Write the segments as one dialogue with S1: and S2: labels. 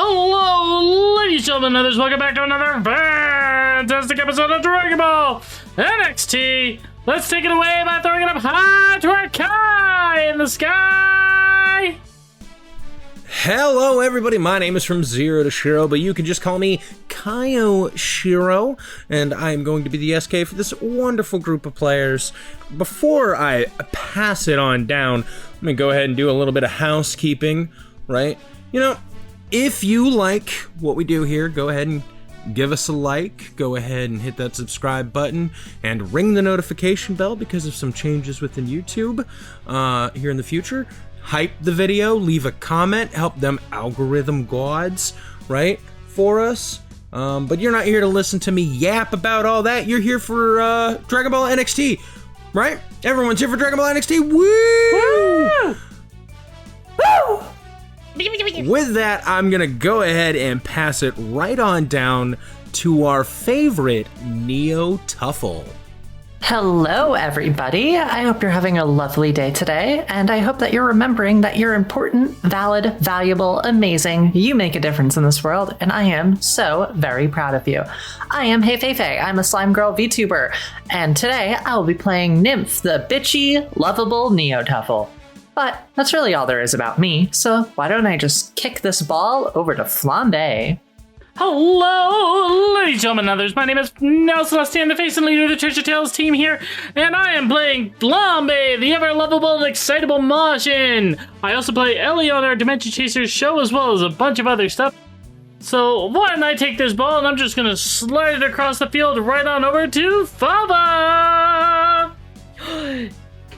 S1: Hello, ladies and gentlemen, others. Welcome back to another fantastic episode of Dragon Ball NXT. Let's take it away by throwing it up high to our Kai in the sky.
S2: Hello, everybody. My name is From Zero to Shiro, but you can just call me Kaio Shiro, and I am going to be the SK for this wonderful group of players. Before I pass it on down, let me go ahead and do a little bit of housekeeping, right? You know, if you like what we do here, go ahead and give us a like, go ahead and hit that subscribe button, and ring the notification bell because of some changes within YouTube here in the future. Hype the video, leave a comment, help them algorithm gods, right, for us. But you're not here to listen to me yap about all that. You're here for Dragon Ball NXT, right? Everyone's here for Dragon Ball NXT. Woo! Woo! With that, I'm gonna go ahead and pass it right on down to our favorite Neo Tuffle.
S3: Hello, everybody. I hope you're having a lovely day today, and I hope that you're remembering that you're important, valid, valuable, amazing. You make a difference in this world, and I am so very proud of you. I am Hey Fei Fei. I'm a Slime Girl VTuber, and today I will be playing Nymph, the bitchy, lovable Neo Tuffle. But that's really all there is about me, so why don't I just kick this ball over to Flambe?
S1: Hello, ladies and gentlemen, others. My name is Nelson Celestian, the face and leader of the Treasure Tales team here, and I am playing Flambe, the ever-lovable and excitable Majin. I also play Ellie on our Dimension Chasers show, as well as a bunch of other stuff. So why don't I take this ball, and I'm just going to slide it across the field right on over to Fava!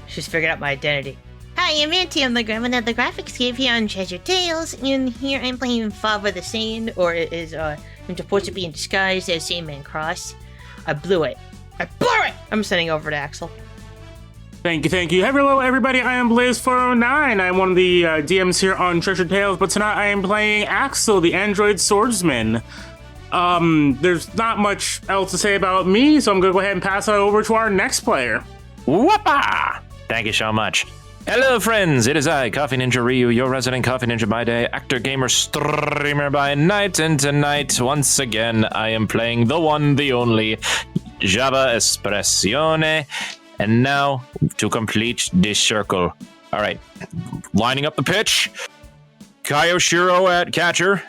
S4: She's figured out my identity. Hi, I'm Minty. I'm the grandma of the graphics cave here on Treasure Tales, and here I'm playing Fava the Saiyan, or is I'm supposed to be in disguise as Saiyan Cross. I blew it. I'm sending over to Axel.
S5: Thank you. Hello, everybody. I am Blaze409. I'm one of the DMs here on Treasure Tales, but tonight I am playing Axel, the android swordsman. There's not much else to say about me, so I'm going to go ahead and pass it over to our next player.
S6: Whoppa! Thank you so much. Hello, friends. It is I, Coffee Ninja Ryu, your resident Coffee Ninja by day, actor, gamer, streamer by night, and tonight, once again, I am playing the one, the only, Java Espressione. And now, to complete this circle. All right, lining up the pitch. Kaio Shiro at catcher.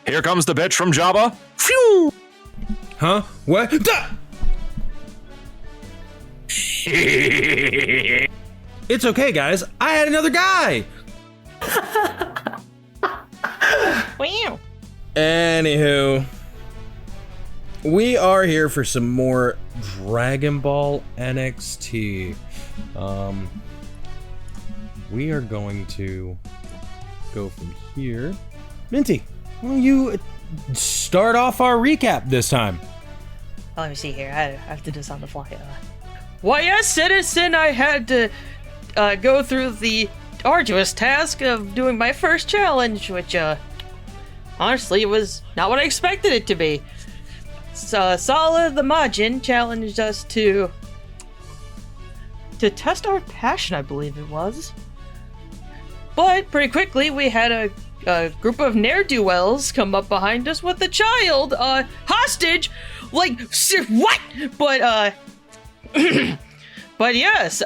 S6: Here comes the pitch from Java. Phew!
S2: Huh? What? It's okay, guys. I had another guy.
S4: Wow.
S2: Anywho, we are here for some more Dragon Ball NXT. We are going to go from here. Minty, why don't you start off our recap this time?
S4: Oh, let me see here. I have to do this on the fly. Why, yes, citizen, I had to go through the arduous task of doing my first challenge, which, honestly, was not what I expected it to be. So, Sala the Majin challenged us to test our passion, I believe it was. But, pretty quickly, we had a group of ne'er-do-wells come up behind us with a child, hostage! Like, what? But, but yes,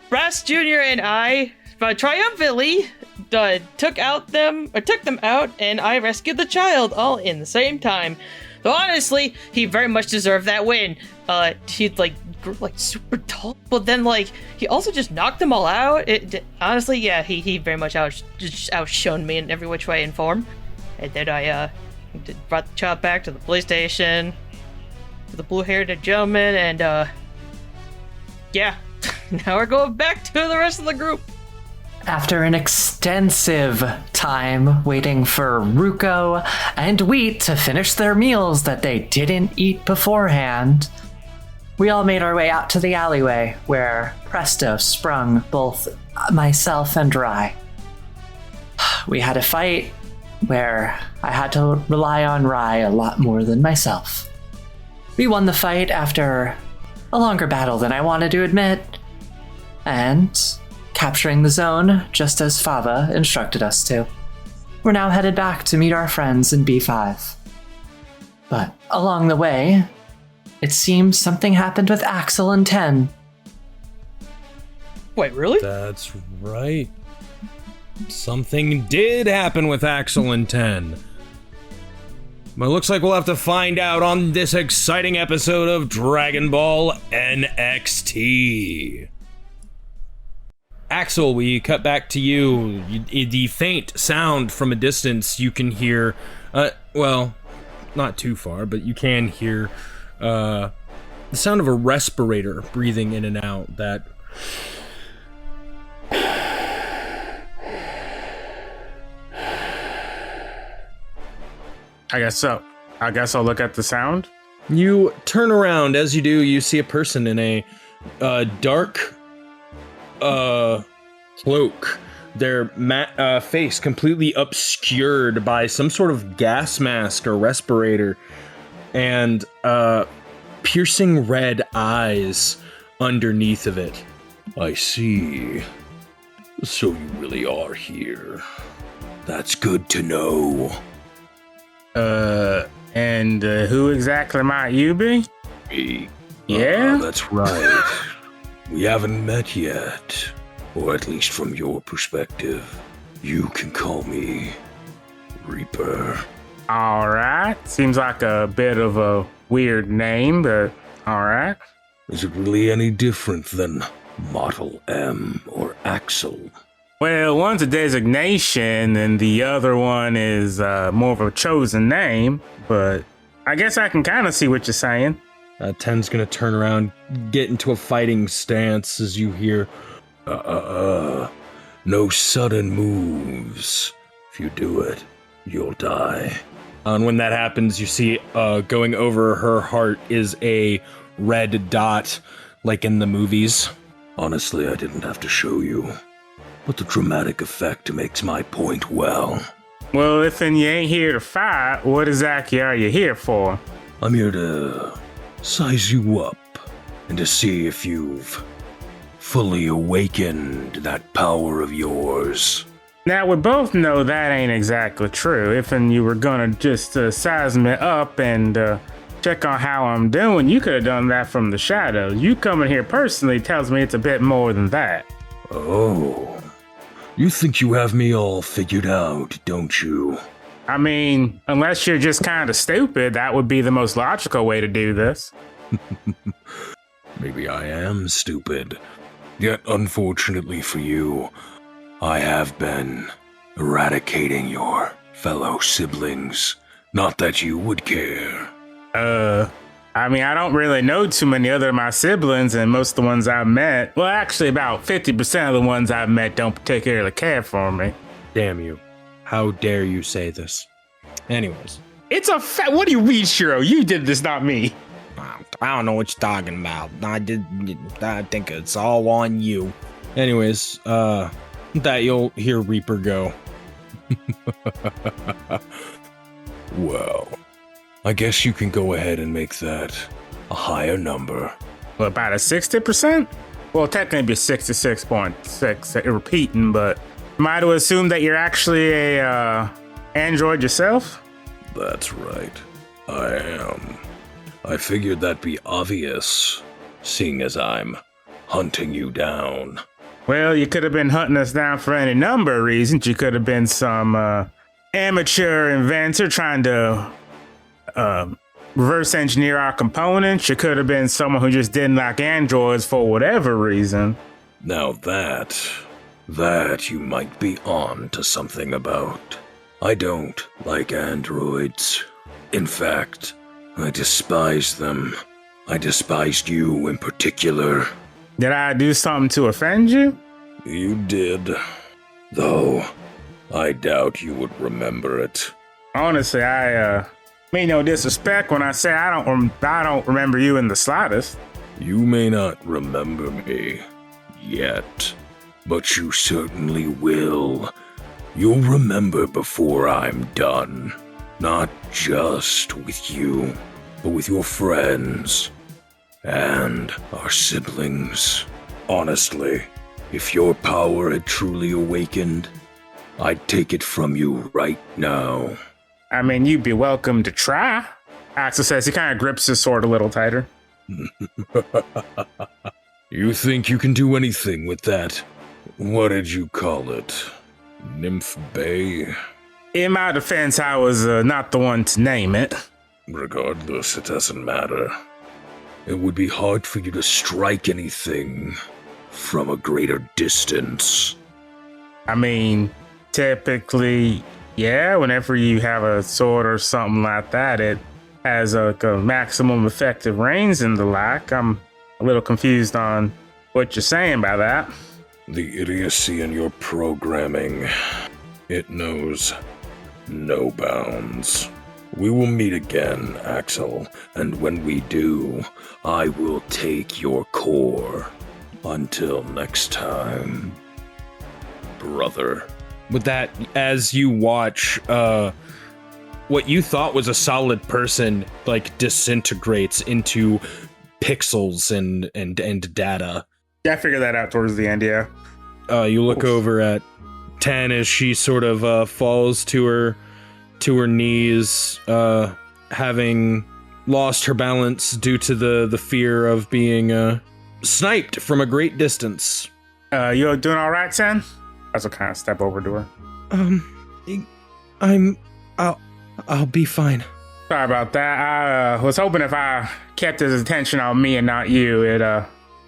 S4: Brass Jr. and I triumphantly took them out, and I rescued the child all in the same time. So honestly, he very much deserved that win. He grew super tall, but then he also just knocked them all out. Honestly, yeah, he very much outshone me in every which way and form. And then I brought the child back to the police station, to the blue-haired gentleman, and yeah. Now we're going back to the rest of the group.
S3: After an extensive time waiting for Ruko and Wheat to finish their meals that they didn't eat beforehand, we all made our way out to the alleyway where Presto sprung both myself and Rai. We had a fight where I had to rely on Rai a lot more than myself. We won the fight after a longer battle than I wanted to admit, and capturing the zone just as Fava instructed us to. we're now headed back to meet our friends in B5. But along the way, it seems something happened with Axel and 10.
S4: Wait, really?
S2: That's right. Something did happen with Axel and 10. But it looks like we'll have to find out on this exciting episode of Dragon Ball NXT. Axel, we cut back to you. The faint sound from a distance you can hear, well, not too far, but you can hear the sound of a respirator breathing in and out. That
S5: I guess so. I guess I'll look at the sound.
S2: you turn around. As you do, you see a person in a dark cloak. Their face completely obscured by some sort of gas mask or respirator, and piercing red eyes underneath of it. I see. So you really are here. That's good to know.
S5: And who exactly might you be?
S2: Me?
S5: Yeah?
S2: That's right. We haven't met yet. Or at least from your perspective. You can call me Reaper.
S5: Alright. Seems like a bit of a weird name, but alright.
S2: Is it really any different than Model M or Axel?
S5: Well, one's a designation and the other one is more of a chosen name, but I guess I can kind of see what you're saying.
S2: 10's gonna turn around, get into a fighting stance as you hear, no sudden moves. If you do it, you'll die. And when that happens, you see going over her heart is a red dot, like in the movies. Honestly, I didn't have to show you. But the dramatic effect makes my point well.
S5: Well, if then you ain't here to fight, what exactly are you here for?
S2: I'm here to size you up and to see if you've fully awakened that power of yours.
S5: Now, we both know that ain't exactly true. If and you were gonna just size me up and check on how I'm doing, you could have done that from the shadows. You coming here personally tells me it's a bit more than that.
S2: Oh. You think you have me all figured out, don't you?
S5: I mean, unless you're just kind of stupid, that would be the most logical way to do this.
S2: Maybe I am stupid. Yet, unfortunately for you, I have been eradicating your fellow siblings. Not that you would care.
S5: I mean, I don't really know too many other of my siblings, and most of the ones I've met, well, actually about 50% of the ones I've met don't particularly care for me.
S2: Damn you. How dare you say this? Anyways.
S5: It's a fact. What do you mean, Shiro? You did this, not me.
S2: I don't know what you're talking about. I think it's all on you. Anyways, that you'll hear Reaper go. Well, I guess you can go ahead and make that a higher number.
S5: Well, about a 60%? Well, technically be 66.6 repeating, but am I to assume that you're actually a android yourself?
S2: That's right. I am. I figured that'd be obvious, seeing as I'm hunting you down.
S5: Well, you could have been hunting us down for any number of reasons. You could have been some amateur inventor trying to reverse engineer our components. You could have been someone who just didn't like androids for whatever reason.
S2: Now that you might be on to something about. I don't like androids. In fact, I despise them. I despised you in particular.
S5: Did I do something to offend you?
S2: You did. Though, I doubt you would remember it.
S5: Honestly, I mean no disrespect when I say I don't remember you in the slightest.
S2: You may not remember me yet, but you certainly will. You'll remember before I'm done. Not just with you, but with your friends and our siblings. Honestly, if your power had truly awakened,
S7: I'd take it from you right now.
S5: I mean, you'd be welcome to try. Axel says he kind of grips his sword a little tighter.
S7: You think you can do anything with that? What did you call it? Nymph Bay?
S5: In my defense, I was not the one to name it.
S7: Regardless, it doesn't matter. It would be hard for you to strike anything from a greater distance.
S5: I mean, typically, yeah, whenever you have a sword or something like that, it has a maximum effective range and the like. I'm a little confused on what you're saying by that.
S7: The idiocy in your programming, it knows no bounds. We will meet again, Axel, and when we do, I will take your core. Until next time, brother.
S2: With that, as you watch, what you thought was a solid person, like, disintegrates into pixels and data.
S5: Yeah, I figured that out towards the end, yeah.
S2: You look over at 10 as she sort of falls to her knees, having lost her balance due to the fear of being sniped from a great distance.
S5: You doing all right, Sen? As I kind of step over to her.
S2: I'll be fine.
S5: Sorry about that. I was hoping if I kept his attention on me and not you,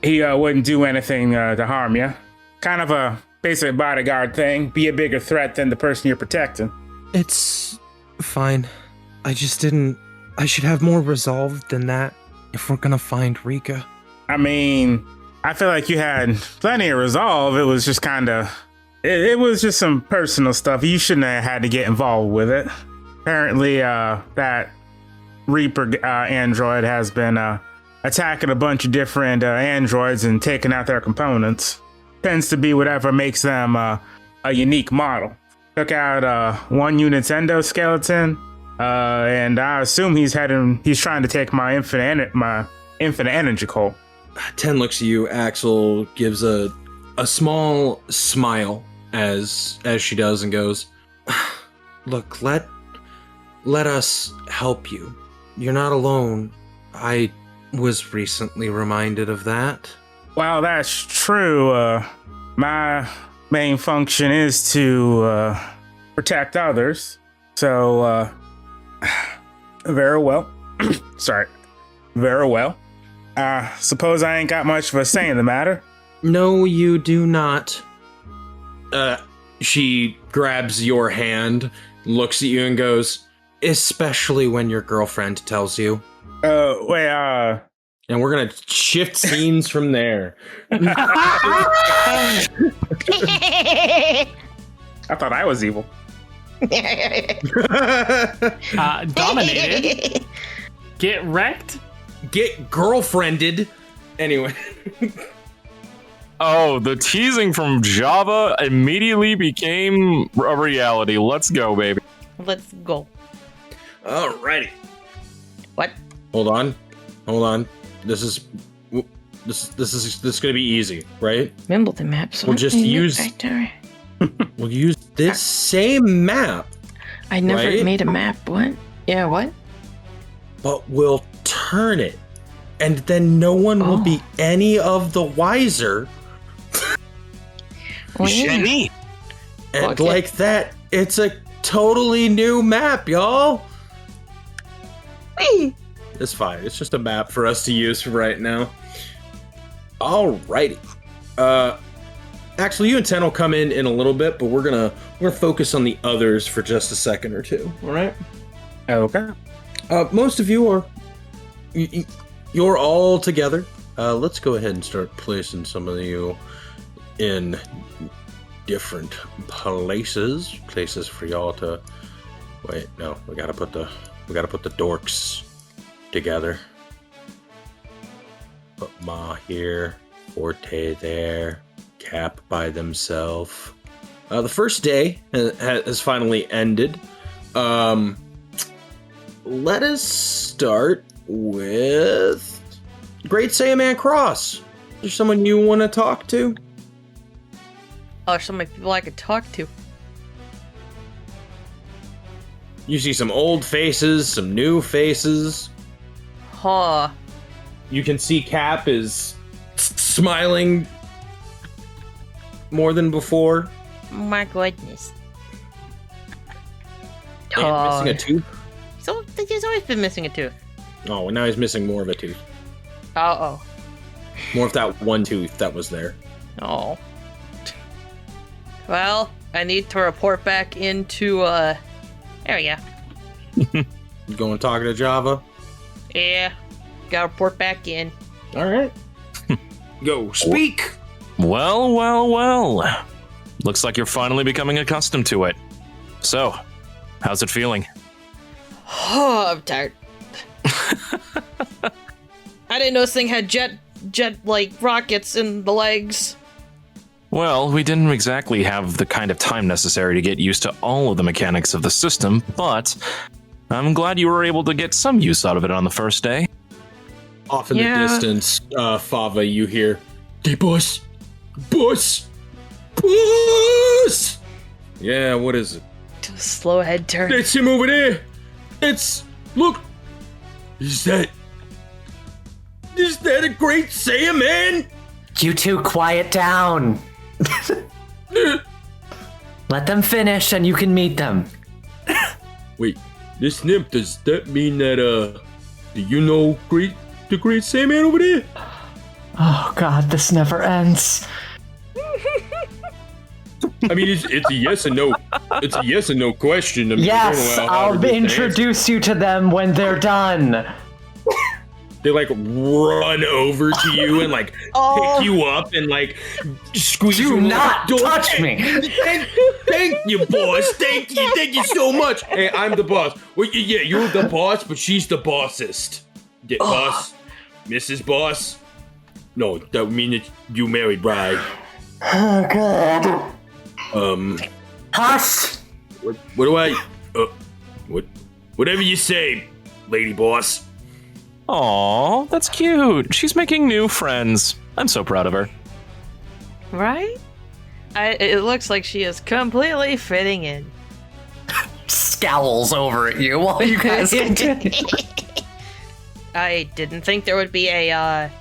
S5: he wouldn't do anything to harm you. Kind of a basic bodyguard thing. Be a bigger threat than the person you're protecting.
S2: It's fine. I should have more resolve than that if we're gonna find Rika.
S5: I mean, I feel like you had plenty of resolve. It was just kind of... It was just some personal stuff. You shouldn't have had to get involved with it. Apparently, that Reaper android has been attacking a bunch of different androids and taking out their components. Tends to be whatever makes them a unique model. Took out one unit's endoskeleton, and I assume he's trying to take my infinite energy core.
S2: 10 looks at you. Axel gives a small smile as she does and goes, "Look, let us help you. You're not alone. I was recently reminded of that."
S5: Well, that's true. My main function is to protect others. So, very well. Sorry. Very well. Suppose I ain't got much of a say in the matter.
S2: No, you do not. She grabs your hand, looks at you and goes, "Especially when your girlfriend tells you." And we're gonna shift scenes from there.
S5: I thought I was evil.
S1: Dominated. Get wrecked.
S2: Get girlfriended. Anyway.
S6: Oh, the teasing from Java immediately became a reality. Let's go, baby.
S4: Let's go.
S2: Alrighty.
S4: What?
S2: Hold on. This is gonna be easy, right?
S4: Wimbledon map. So
S2: We'll just use this same map.
S4: I never
S2: right?
S4: made a map. What? Yeah, what?
S2: But we'll turn it. And then no one will be any of the wiser.
S4: Well, yeah.
S2: And
S4: Okay.
S2: like that, it's a totally new map, y'all. It's fine. It's just a map for us to use for right now. Alrighty. Actually, you and Ten will come in a little bit, but we're gonna focus on the others for just a second or two. All right.
S5: Okay.
S2: Most of you are you're all together. Let's go ahead and start placing some of you in different places for y'all to wait. No, we gotta put the dorks together. Put Ma here, Forte there, Cap by themselves. The first day has finally ended. Let us start with Great Saiyaman Cross. Is there someone you want to talk to?
S4: Oh, so many people I could talk to.
S2: You see some old faces, some new faces.
S4: Huh.
S2: You can see Cap is smiling more than before.
S4: My goodness.
S2: And missing a tooth.
S4: So he's always been missing a tooth.
S2: Oh, and now he's missing more of a tooth.
S4: Oh.
S2: More of that one tooth that was there.
S4: Oh. Well, I need to report back into, there we go.
S2: You going to talk to Java?
S4: Yeah. Gotta report back in.
S2: Alright. Go, speak!
S6: Well. Looks like you're finally becoming accustomed to it. So, how's it feeling?
S4: Oh, I'm tired. I didn't know this thing had jet like rockets in the legs.
S6: Well, we didn't exactly have the kind of time necessary to get used to all of the mechanics of the system, but I'm glad you were able to get some use out of it on the first day.
S2: Off in the distance, Fava, you hear, "Hey, boss! Boss! Boss!" Yeah, what is it?
S4: Slow head turn.
S2: It's him over there! Look! Is that a great Saiyaman?
S3: You two quiet down. Let them finish and you can meet them.
S2: Wait, this Nimp, does that mean that, do you know the great Saiyaman over there?
S3: Oh god, this never ends.
S2: I mean, it's a yes and no. It's a yes and no question. I mean,
S3: Yes,
S2: I don't know how
S3: I'll
S2: to
S3: introduce you to them when they're done.
S2: They like run over to you and like pick you up and like squeeze you.
S3: Do not
S2: Don't-
S3: touch me.
S2: Thank you, boss. Thank you so much. Hey, I'm the boss. Well, yeah, you're the boss, but she's the bossest. Boss, Mrs. Boss. No, that would mean that you married bride.
S3: Oh god. Hush!
S2: What do I? Whatever you say, lady boss.
S6: Aw, that's cute. She's making new friends. I'm so proud of her.
S4: Right? It looks like she is completely fitting in.
S3: Scowls over at you while you guys continue.
S4: I didn't think there would be a,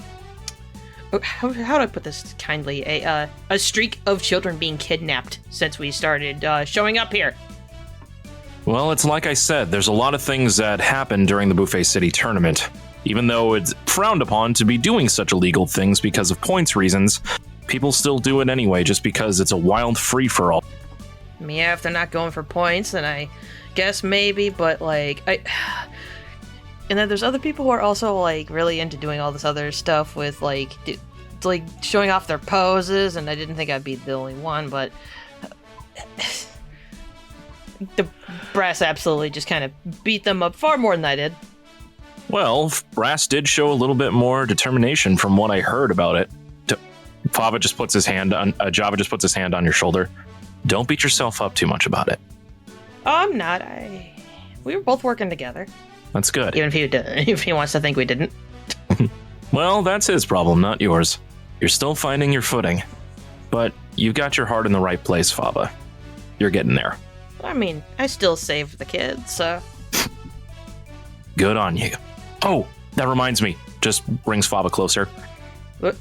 S4: how do I put this kindly? A streak of children being kidnapped since we started showing up here.
S6: Well, it's like I said, there's a lot of things that happen during the Buffet City tournament. Even though it's frowned upon to be doing such illegal things because of points reasons, people still do it anyway just because it's a wild free-for-all.
S4: Yeah, if they're not going for points, then I guess maybe, but like, and then there's other people who are also like really into doing all this other stuff with like showing off their poses, and I didn't think I'd be the only one, but the brass absolutely just kind of beat them up far more than I did.
S6: Well, Brass did show a little bit more determination from what I heard about it. Java just puts his hand on your shoulder. Don't beat yourself up too much about it.
S4: Oh, I'm not. We were both working together.
S6: That's good.
S4: Even if he wants to think we didn't.
S6: Well, that's his problem, not yours. You're still finding your footing. But you've got your heart in the right place, Fava. You're getting there.
S4: I mean, I still saved the kids, so...
S6: Good on you. Oh, that reminds me. Just brings Fava closer.
S4: What?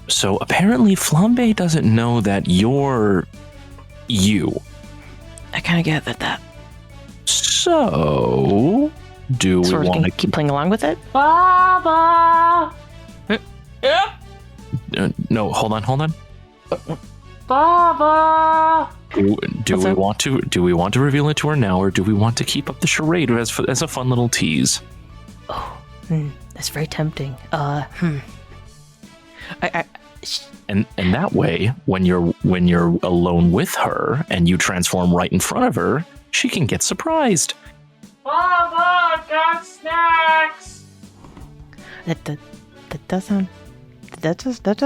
S6: So apparently Flambe doesn't know that you're... you.
S4: I kind of gathered that.
S6: So... do we want to
S4: keep playing along with it?
S1: Baba!
S4: Yeah?
S6: no, hold on.
S1: Baba!
S6: Do we want to reveal it to her now, or do we want to keep up the charade as a fun little tease?
S4: Oh, that's very tempting.
S6: And that way, when you're alone with her and you transform right in front of her, she can get surprised.
S1: Baba, got snacks!
S4: That does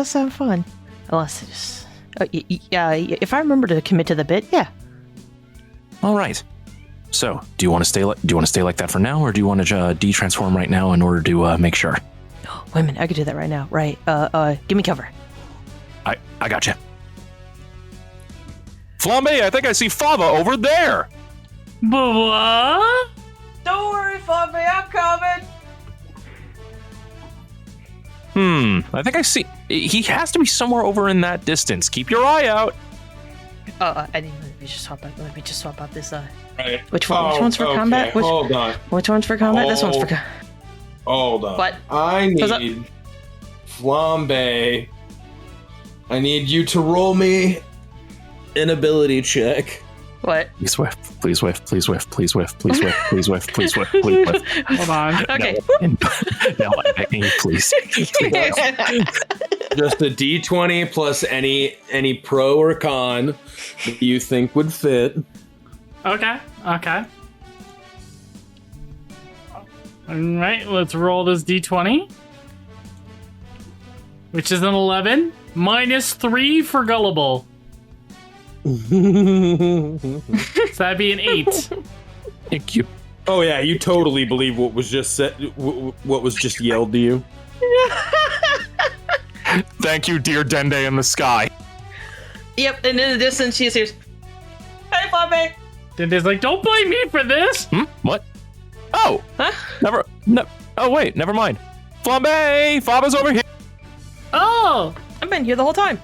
S4: sound fun. Unless it's just... if I remember to commit to the bit, yeah.
S6: All right. So, do you want to stay like that for now, or do you want to de-transform right now in order to make sure?
S4: Oh, wait a minute, I could do that right now. Right. Give me cover.
S6: I got you. Flambe, I think I see Fava over there.
S1: But what?
S4: Don't worry, Fluffy, I'm coming.
S6: I think I see. He has to be somewhere over in that distance. Keep your eye out.
S4: Let me just swap out this.
S8: Right.
S4: Which one's for combat?
S8: Hold on.
S4: Which one's for combat? This one's for combat.
S8: Hold on.
S4: What?
S8: I
S4: What's up?
S8: need Flambe. I need you to roll me an ability check.
S4: What?
S6: Please whiff. Please whiff. Please whiff. Please whiff. Please whiff. Please whiff. Please whiff. Please whiff.
S1: Hold on.
S4: Okay.
S6: No, I'm begging you, please.
S8: Just a D20 plus any pro or con that you think would fit.
S1: Okay. All right, let's roll this d20. Which is an 11. -3 for gullible. So that'd be an 8.
S6: Thank you.
S8: Oh yeah, you totally believe what was just said, what was just yelled to you.
S6: Thank you, dear Dende in the sky.
S4: Yep, and in the distance she hears, "Hey, Fluffy."
S1: Dende's like, don't blame me for this.
S6: What? Oh!
S4: Huh?
S6: Oh, wait, never mind. Flambe! Faba's over here!
S1: Oh,
S4: I've been here the whole time.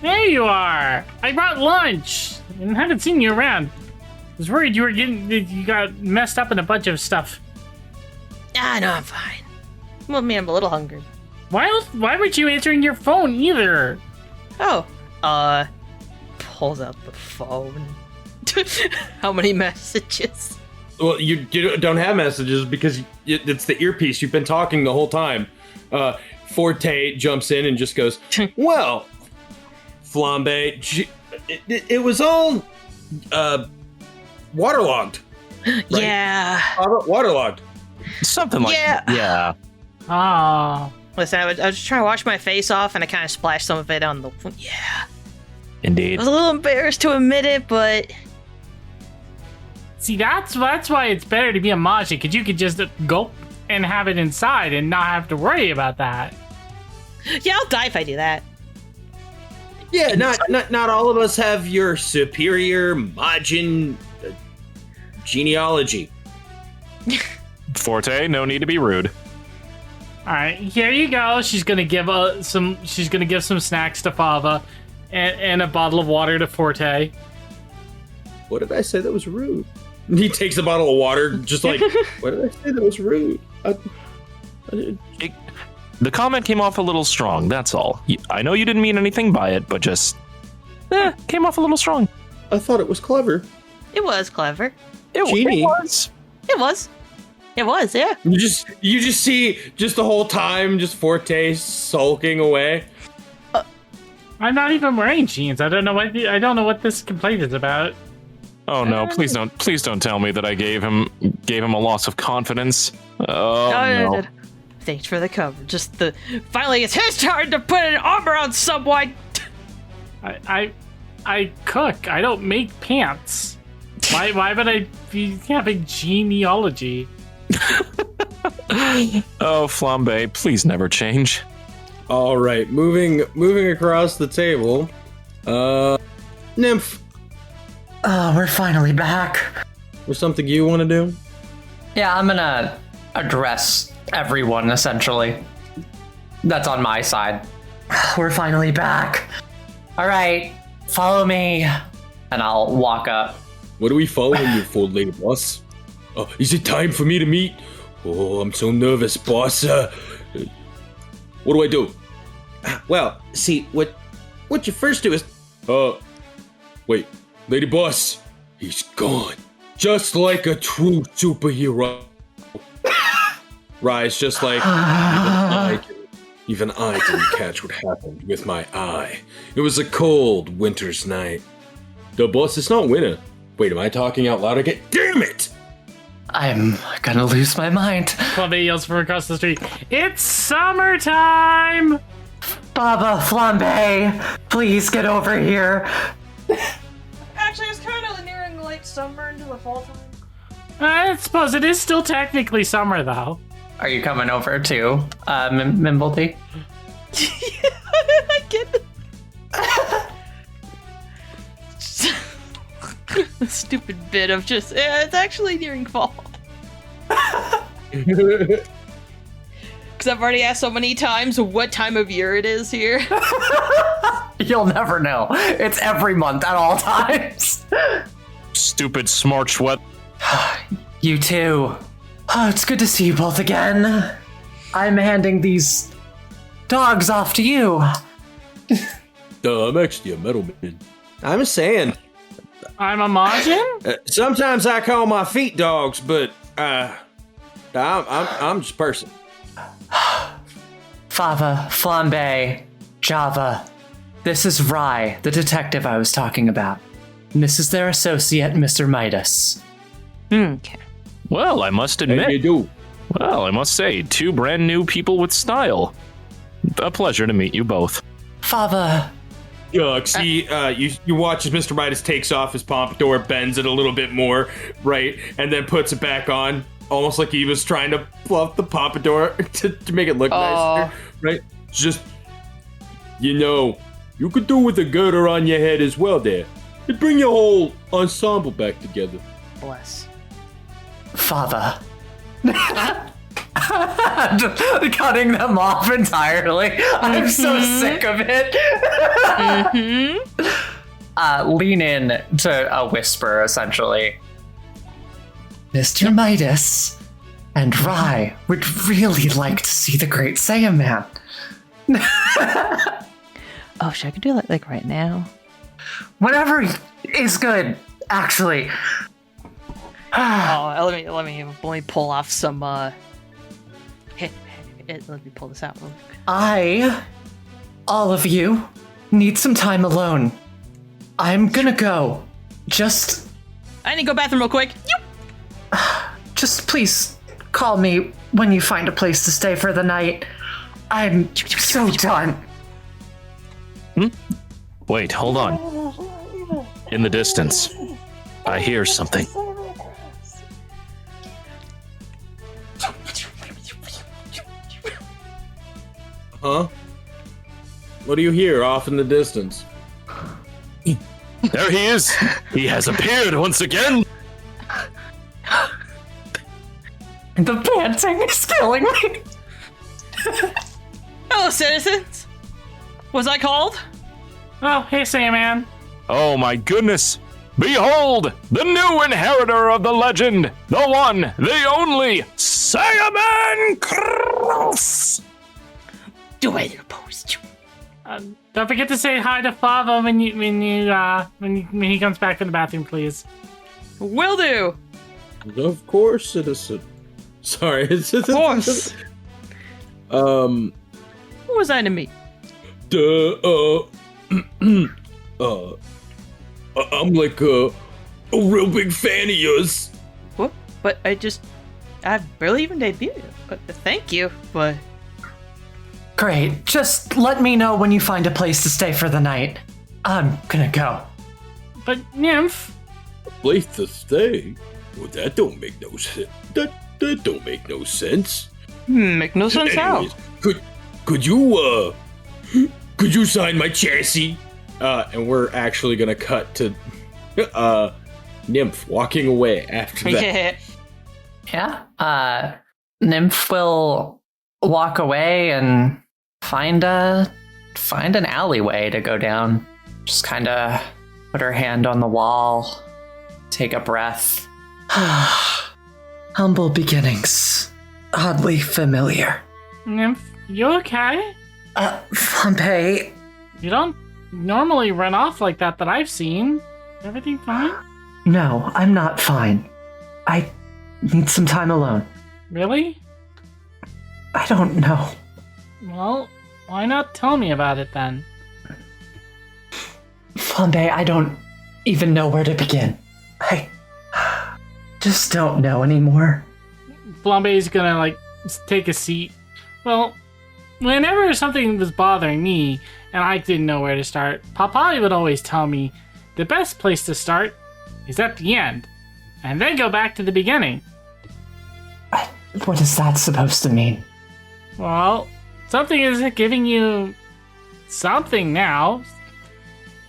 S1: there you are. I brought lunch and haven't seen you around. I was worried you got messed up in a bunch of stuff.
S4: Ah, no, I'm fine. Well, me, I'm a little hungry.
S1: Why weren't you answering your phone either?
S4: Oh, pulls out the phone. How many messages?
S8: Well, you don't have messages because it's the earpiece. You've been talking the whole time. Forte jumps in and just goes, "Well, Flambe, it was all waterlogged." Right?
S4: Yeah.
S8: Waterlogged.
S6: Something like
S4: Yeah.
S6: that. Yeah.
S1: Ah,
S4: Listen, I was just trying to wash my face off, and I kind of splashed some of it on the. Yeah. I
S6: Indeed.
S4: was a little embarrassed to admit it, but
S1: see, that's why it's better to be a Maji, because you could just gulp and have it inside and not have to worry about that.
S4: yeah, I'll die if I do that.
S8: Yeah, not all of us have your superior Majin genealogy.
S6: Forte, no need to be rude.
S1: All right, here you go. She's gonna give some snacks to Fava, and a bottle of water to Forte.
S8: What did I say that was rude? He takes a bottle of water, just like, what did I say that was rude?
S6: The comment came off a little strong, that's all. I know you didn't mean anything by it, but just... came off a little strong.
S8: I thought it was clever.
S4: It was clever.
S8: Genie.
S6: It was.
S4: It was. It was, yeah.
S8: You just see just the whole time just Forte sulking away.
S1: I'm not even wearing jeans. I don't know what this complaint is about.
S6: Oh no, please don't tell me that I gave him a loss of confidence. Oh no.
S4: Thanks for the cover. Finally it's his turn to put an armor on someone.
S1: I cook. I don't make pants. Why would I be having genealogy?
S6: Oh, Flambe, please never change.
S8: All right, moving across the table. Nymph,
S3: Oh, we're finally back.
S8: there's something you want to do?
S3: Yeah, I'm gonna address everyone, essentially. That's on my side. We're finally back. All right, follow me. And I'll walk up.
S8: What are we following you for, lady boss? Is it time for me to meet? Oh, I'm so nervous, boss. What do I do? Well, see, what you first do is... wait, lady boss, he's gone. Just like a true superhero. Rise, just like... Even I didn't catch what happened with my eye. It was a cold winter's night. The boss, it's not winter. Wait, am I talking out loud again? Damn it!
S3: I'm gonna lose my mind.
S1: Flambe yells from across the street. It's summertime!
S3: Baba, Flambe, please get over here.
S4: Actually, it's kind of nearing late summer into the fall time.
S1: I suppose it is still technically summer, though.
S3: Are you coming over too, Mimblety?
S4: I get it. stupid bit of just, it's actually nearing fall. Because I've already asked so many times what time of year it is here.
S3: You'll never know. It's every month at all times.
S6: Stupid smart sweat.
S3: You too. Oh, it's good to see you both again. I'm handing these dogs off to you.
S8: I'm actually a metalman.
S2: I'm a sand.
S1: I'm a Majin?
S2: Sometimes I call my feet dogs, but I'm just a person.
S3: Fava, Flambe, Java. This is Rai, the detective I was talking about. And this is their associate, Mr. Midas.
S4: Okay.
S6: Well, I must
S8: How you
S6: admit.
S8: do?
S6: Well, I must say, two brand new people with style. A pleasure to meet you both.
S3: Fava.
S8: See, you watch as Mr. Midas takes off his pompadour, bends it a little bit more, right, and then puts it back on, almost like he was trying to fluff the pompadour to make it look nicer, right? It's just, you could do with a girdle on your head as well there. It'd bring your whole ensemble back together.
S4: Bless.
S3: Fava. Cutting them off entirely. I'm so sick of it. Lean in to a whisper, essentially. Mr. Midas and Rai would really like to see the Great Saiyaman.
S4: Oh, should I could do that like right now?
S3: Whatever is good, actually.
S4: Oh, let me pull off some. Let me pull this out.
S3: All of you, need some time alone. I'm gonna go.
S4: I need to go bathroom real quick.
S3: Just please call me when you find a place to stay for the night. I'm so done.
S6: Wait, hold on. In the distance, I hear something.
S2: Huh? What do you hear off in the distance?
S6: There he is! He has appeared once again!
S3: The panting is killing me.
S4: Hello, citizens. Was I called?
S1: Oh, hey, Sandman.
S6: Oh my goodness! Behold, the new inheritor of the legend, the one, the only, Saiyaman Cross!
S4: Do I oppose you?
S1: Don't forget to say hi to Fava when he comes back from the bathroom, please.
S4: Will do.
S2: Of course, citizen. Sorry.
S4: Of course. Who was I to meet?
S8: I'm like a real big fan of yours.
S4: What? But I've barely even debuted. But thank you. But
S3: Great. Just let me know when you find a place to stay for the night. I'm gonna go.
S1: But Nymph,
S8: Place to stay? Well, that don't make no sense. That don't make no sense.
S4: make no sense how.
S8: Anyways, could you sign my chassis?
S2: And we're actually gonna cut to Nymph walking away after that.
S3: Yeah. Nymph will walk away and find an alleyway to go down. Just kind of put her hand on the wall, take a breath. Humble beginnings. Oddly familiar.
S1: Nymph, you okay?
S3: Pompey.
S1: You don't normally run off like that I've seen. Everything fine?
S3: No, I'm not fine. I need some time alone.
S1: Really?
S3: I don't know.
S1: Well, why not tell me about it then?
S3: Flambe, I don't even know where to begin. I just don't know anymore.
S1: Flambe's gonna, take a seat. Well, whenever something was bothering me and I didn't know where to start, Papa would always tell me the best place to start is at the end, and then go back to the beginning.
S3: What is that supposed to mean?
S1: Well, something is giving you something now,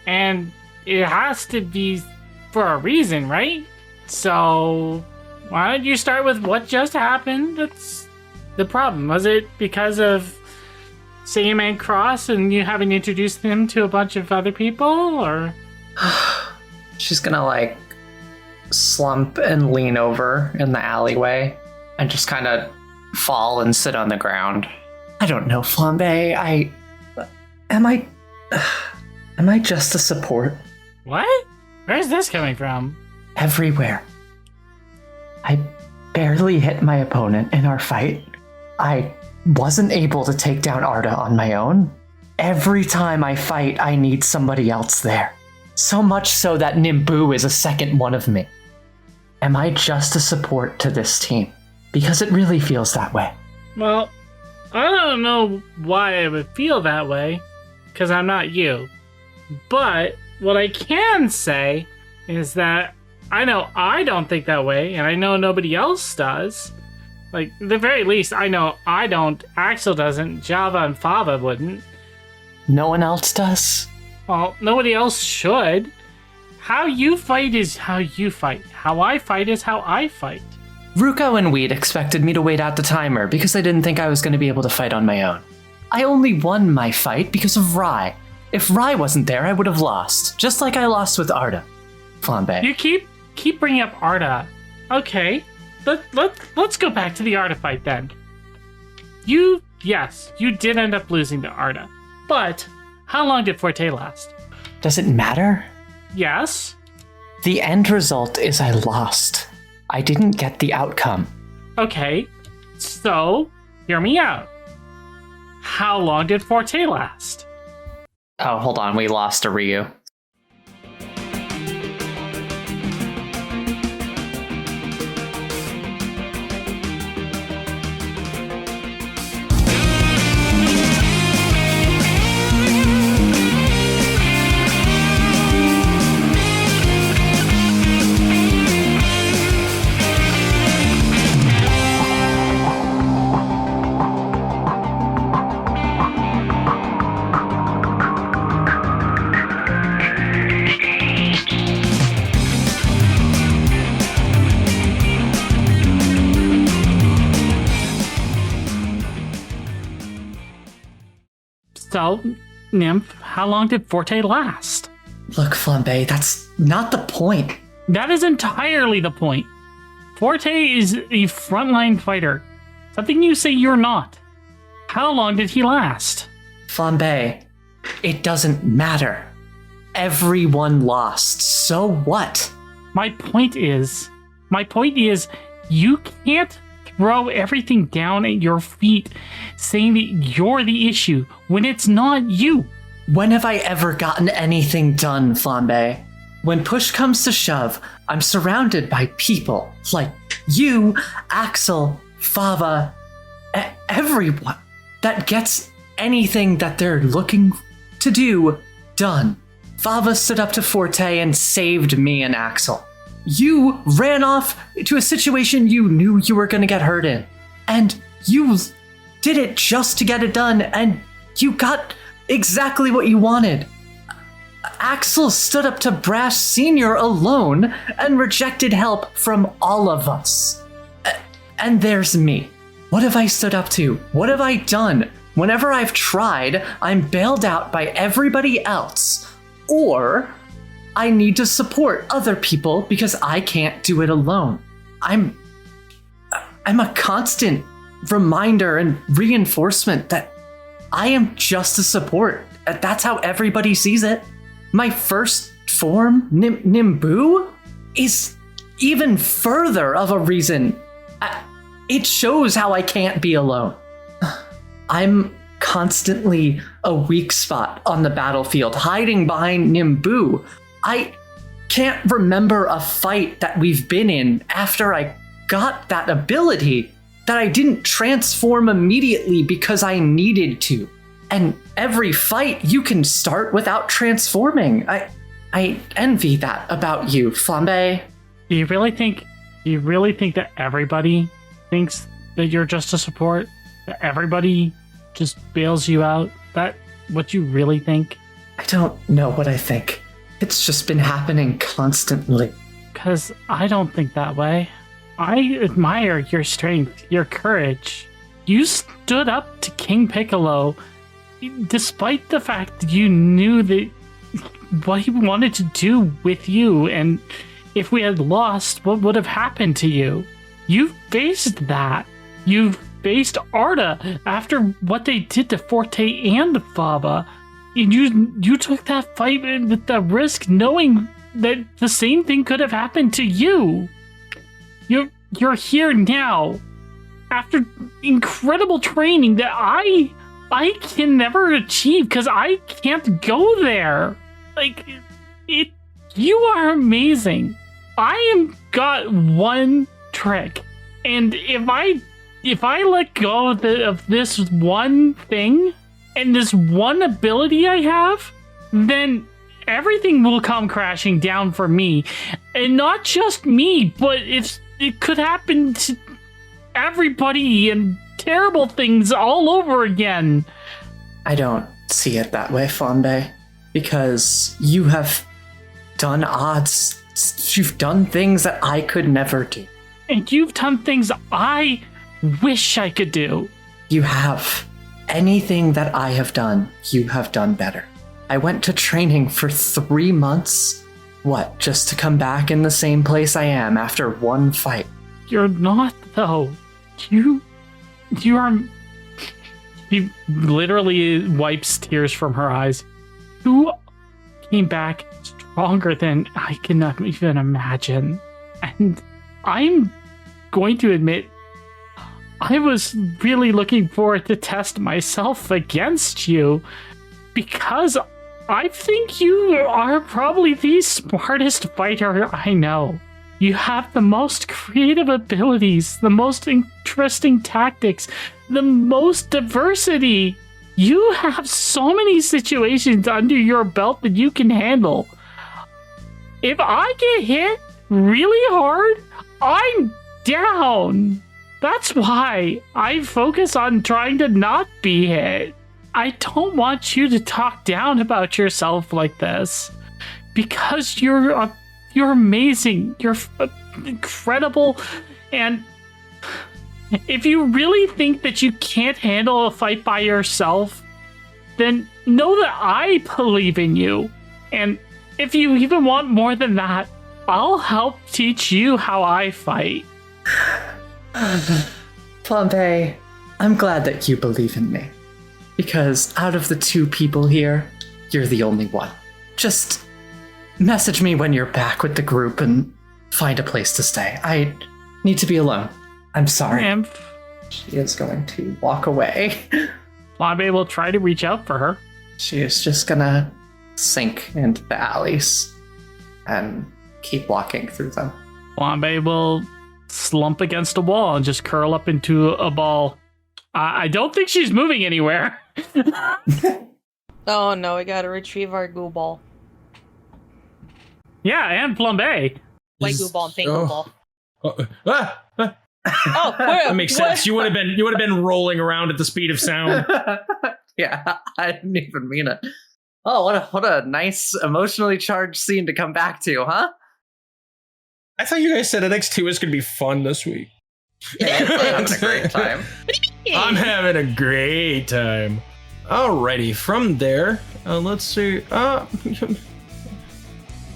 S1: and it has to be for a reason, right? So why don't you start with what just happened? That's the problem. Was it because of Sam Cross and you having introduced him to a bunch of other people, or?
S3: She's gonna like slump and lean over in the alleyway and just kind of fall and sit on the ground. I don't know, Flambe. Am I just a support?
S1: What? Where's this coming from?
S3: Everywhere. I barely hit my opponent in our fight. I wasn't able to take down Arda on my own. Every time I fight, I need somebody else there. So much so that Nimbus is a second one of me. Am I just a support to this team? Because it really feels that way.
S1: Well, I don't know why I would feel that way, because I'm not you. But what I can say is that I know I don't think that way, and I know nobody else does. Like, at the very least, I know I don't, Axel doesn't, Java and Fava wouldn't.
S3: No one else does?
S1: Well, nobody else should. How you fight is how you fight. How I fight is how I fight.
S3: Ruko and Weed expected me to wait out the timer because they didn't think I was going to be able to fight on my own. I only won my fight because of Rai. If Rai wasn't there, I would have lost, just like I lost with Arda. Flambe.
S1: You keep bringing up Arda. Okay, let's go back to the Arda fight then. Yes, you did end up losing to Arda, but how long did Forte last?
S3: Does it matter?
S1: Yes.
S3: The end result is I lost. I didn't get the outcome.
S1: Okay, so hear me out. How long did Forte last?
S3: Oh, hold on, we lost a Ryu.
S1: So, Nymph, how long did Forte last?
S3: Look, Flambe, that's not the point.
S1: That is entirely the point. Forte is a frontline fighter. Something you say you're not. How long did he last?
S3: Flambe, it doesn't matter. Everyone lost, so what?
S1: My point is, you can't throw everything down at your feet saying that you're the issue when it's not you.
S3: When have I ever gotten anything done, Flambe? When push comes to shove, I'm surrounded by people like you, Axel, Fava, everyone that gets anything that they're looking to do done. Fava stood up to Forte and saved me and Axel. You ran off to a situation you knew you were going to get hurt in. And you did it just to get it done, and you got exactly what you wanted. Axel stood up to Brash Sr. alone and rejected help from all of us. And there's me. What have I stood up to? What have I done? Whenever I've tried, I'm bailed out by everybody else. Or I need to support other people because I can't do it alone. I'm a constant reminder and reinforcement that I am just a support. That's how everybody sees it. My first form, Nimbus, is even further of a reason. It shows how I can't be alone. I'm constantly a weak spot on the battlefield, hiding behind Nimbus. I can't remember a fight that we've been in after I got that ability that I didn't transform immediately because I needed to. And every fight you can start without transforming. I envy that about you, Flambe.
S1: Do you really think that everybody thinks that you're just a support? That everybody just bails you out? That what you really think?
S3: I don't know what I think. It's just been happening constantly.
S1: Because I don't think that way. I admire your strength, your courage. You stood up to King Piccolo despite the fact that you knew that what he wanted to do with you, and if we had lost, what would have happened to you? You faced that. You faced Arda after what they did to Forte and Faba. And you took that fight with the risk knowing that the same thing could have happened to you. You're here now after incredible training that I can never achieve because I can't go there. Like, you are amazing. I am got one trick, and if I let go of this one thing and this one ability I have, then everything will come crashing down for me, and not just me, but it could happen to everybody and terrible things all over again.
S3: I don't see it that way, Flambe, because you have done odds. You've done things that I could never do.
S1: And you've done things I wish I could do.
S3: You have. Anything that I have done, you have done better. I went to training for 3 months. What, just to come back in the same place I am after one fight?
S1: You're not, though. You are... She literally wipes tears from her eyes. You came back stronger than I cannot even imagine. And I'm going to admit, I was really looking forward to test myself against you, because I think you are probably the smartest fighter I know. You have the most creative abilities, the most interesting tactics, the most diversity. You have so many situations under your belt that you can handle. If I get hit really hard, I'm down. That's why I focus on trying to not be hit. I don't want you to talk down about yourself like this, because you're amazing. You're incredible, and if you really think that you can't handle a fight by yourself, then know that I believe in you. And if you even want more than that, I'll help teach you how I fight.
S3: Flambe, I'm glad that you believe in me. Because out of the 2 people here, you're the only one. Just message me when you're back with the group and find a place to stay. I need to be alone. I'm sorry. She is going to walk away.
S1: Flambe will try to reach out for her.
S3: She is just gonna sink into the alleys and keep walking through them.
S1: Flambe will slump against a wall and just curl up into a ball. I don't think she's moving anywhere.
S4: Oh no, we gotta retrieve our goo ball.
S1: Yeah, and Flambe.
S4: Like goo ball and pink goo ball. Oh,
S2: That makes sense. You would have been rolling around at the speed of sound.
S3: Yeah, I didn't even mean it. Oh, what a nice emotionally charged scene to come back to, huh?
S2: I thought you guys said NXT was going to be fun this week.
S3: Yeah, I'm having a great time.
S2: I'm having a great time. Alrighty, from there, let's see.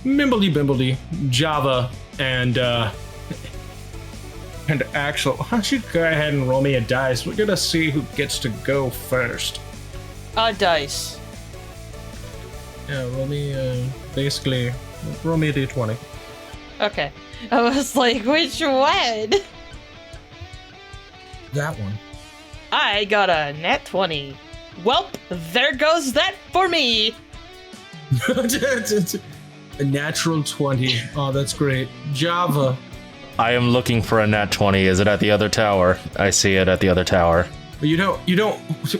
S2: Mimbledy, Java, and Axel. Why don't you go ahead and roll me a dice? We're gonna see who gets to go first.
S4: Dice.
S2: Yeah, roll me roll me a d20.
S4: Okay. I was like, which one?
S2: That one.
S4: I got a nat 20. Welp, there goes that for me.
S2: A natural 20. Oh, that's great. Java.
S6: I am looking for a nat 20. Is it at the other tower? I see it at the other tower.
S2: You don't,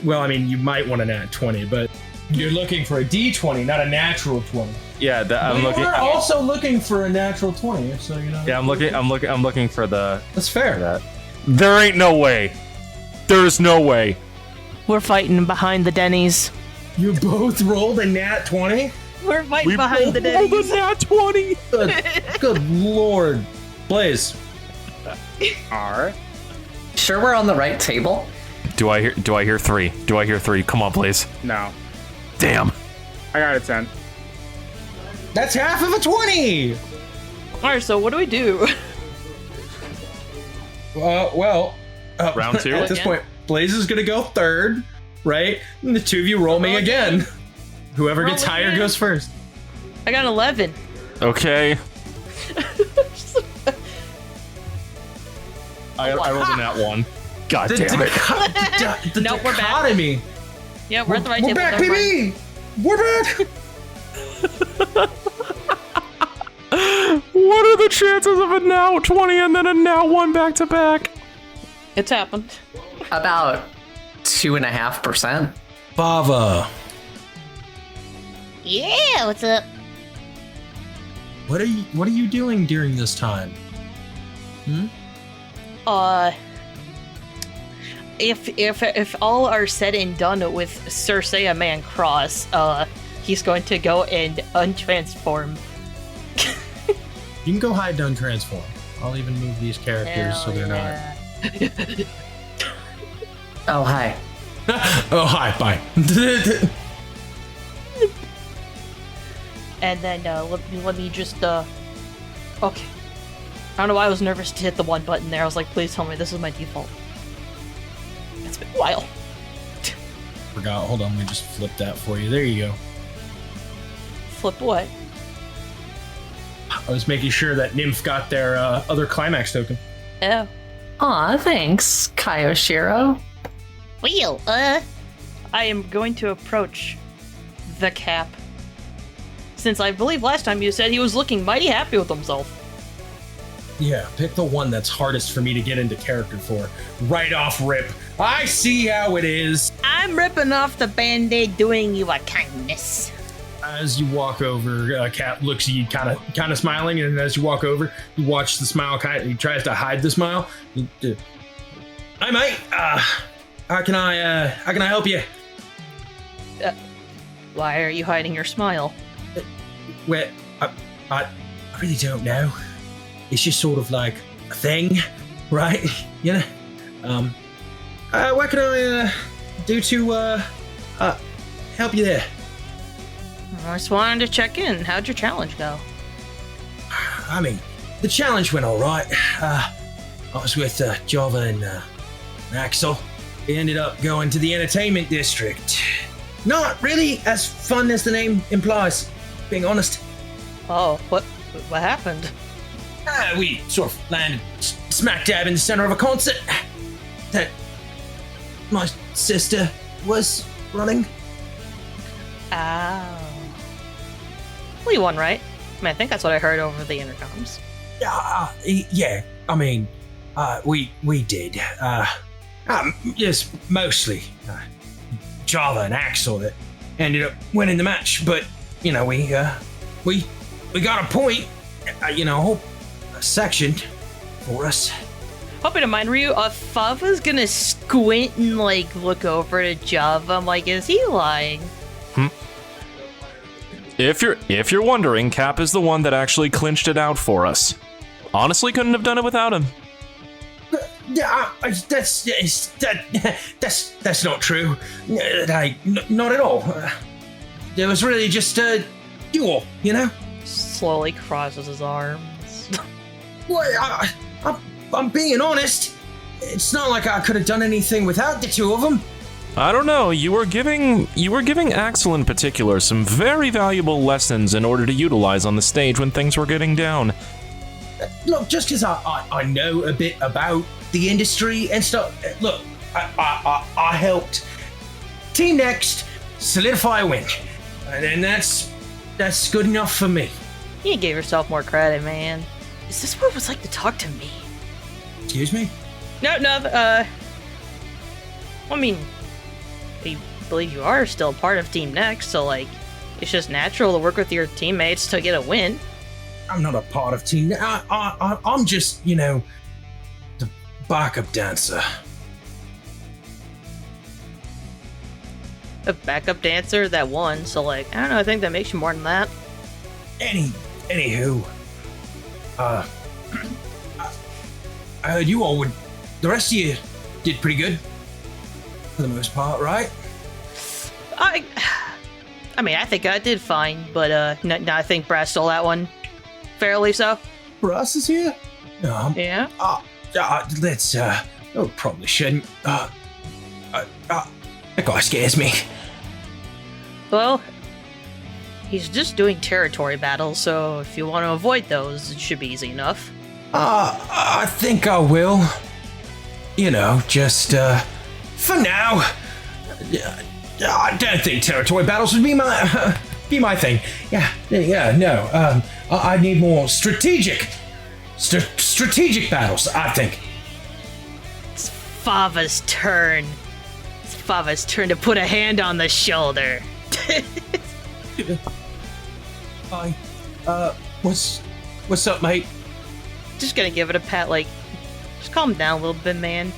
S2: well, I mean, you might want a nat 20, but you're looking for a d20, not a natural 20.
S6: Yeah, I'm looking.
S2: We're also looking for a natural 20, so you know.
S6: Yeah, I'm looking for the.
S2: That's fair.
S6: For that. There ain't no way. There's no way.
S4: We're fighting behind the Denny's.
S2: You both rolled a nat 20?
S4: We're fighting behind the
S5: rolled
S4: days.
S5: a nat 20.
S2: Good lord. Blaze.
S3: Sure, we're on the right table.
S6: Do I hear 3? Do I hear 3? Come on, please.
S5: No,
S6: Damn.
S5: I got a 10.
S2: That's half of a 20!
S4: Alright, so what do we do?
S6: Round 2?
S2: At this point, Blaze is gonna go third, right? And the two of you roll me again. Whoever gets
S4: Roll
S2: higher
S4: again.
S2: goes first.
S4: I got 11.
S6: Okay. I rolled in that 1. God
S2: The,
S6: damn it.
S2: the
S4: Nope, we're back.
S2: dichotomy.
S4: Yeah, we're at the right
S2: We're
S4: table.
S2: back,
S4: never mind.
S2: baby! We're back!
S6: What are the chances of a now 20 and then a now 1 back to back?
S4: It's happened.
S3: About 2.5%.
S2: Bava,
S9: Yeah, what's up?
S2: what are you doing during this time?
S4: If all are said and done with Sir Man Cross, he's going to go and untransform.
S2: You can go hide, done, transform. I'll even move these characters so they're not.
S3: Oh, hi.
S2: Oh, hi, bye.
S4: And then let me just okay. I don't know why I was nervous to hit the one button there. I was like, please tell me this is my default. It's been a while.
S2: Forgot. Hold on, let me just flip that for you. There you go.
S4: Flip what?
S2: I was making sure that Nymph got their other climax token.
S4: Oh.
S3: Aw, thanks, Kayoshiro.
S9: Wheel,
S4: I am going to approach the Cap. Since I believe last time you said he was looking mighty happy with himself.
S2: Yeah, pick the one that's hardest for me to get into character for. Right off rip. I see how it is.
S4: I'm ripping off the band-aid doing you a kindness.
S2: As you walk over, Cap looks at you kind of smiling, and as you walk over, you watch the smile he tries to hide the smile. Hi, mate. How can I help you?
S4: Why are you hiding your smile?
S2: Well, I really don't know. It's just sort of like a thing, right? You know? What can I do to help you there?
S4: I just wanted to check in. How'd your challenge go?
S2: I mean, the challenge went all right. I was with Java and Axel. We ended up going to the entertainment district. Not really as fun as the name implies, being honest.
S4: Oh, what happened?
S2: We sort of landed smack dab in the center of a concert that my sister was running.
S4: Oh. Well, you won, right? I mean, I think that's what I heard over the intercoms.
S2: Yeah. I mean, we did. Yes, mostly Java and Axel that ended up winning the match, but you know, we got a point. You know, a whole section for us.
S4: Hope you don't mind, Ryu. Fava's gonna squint and like look over to Java. I'm like, is he lying?
S6: If you're wondering, Cap is the one that actually clinched it out for us. Honestly, couldn't have done it without him.
S2: Yeah, that's not true. Not at all. It was really just a duel, you know.
S4: Slowly crosses his arms.
S2: Well, I'm being honest. It's not like I could have done anything without the two of them.
S6: I don't know. You were giving Axel in particular some very valuable lessons in order to utilize on the stage when things were getting down.
S2: Look, just because I know a bit about the industry and stuff. Look, I helped Team Next solidify a win, and that's good enough for me.
S4: You gave yourself more credit, man. Is this what it was like to talk to me?
S2: Excuse me?
S4: No, I mean, I believe you are still part of Team Next, so like, it's just natural to work with your teammates to get a win.
S2: I'm not a part of Team. I'm just, you know, the backup dancer.
S4: a backup dancer that won, so like, I don't know, I think that makes you more than that.
S2: Anywho, I heard you all the rest of you did pretty good. For the most part, right?
S4: I mean, I think I did fine, but no, I think Brad stole that one fairly so.
S2: Brass is here? No.
S4: Yeah?
S2: Let's, oh, probably shouldn't. That guy scares me.
S4: Well, he's just doing territory battles, so if you want to avoid those, it should be easy enough.
S2: I think I will. You know, just, for now. I don't think territory battles would be my thing. No. I need more strategic battles, I think.
S4: It's Fava's turn. It's Fava's turn to put a hand on the shoulder.
S2: Hi. What's up, mate?
S4: Just gonna give it a pat, like, just calm down a little bit, man.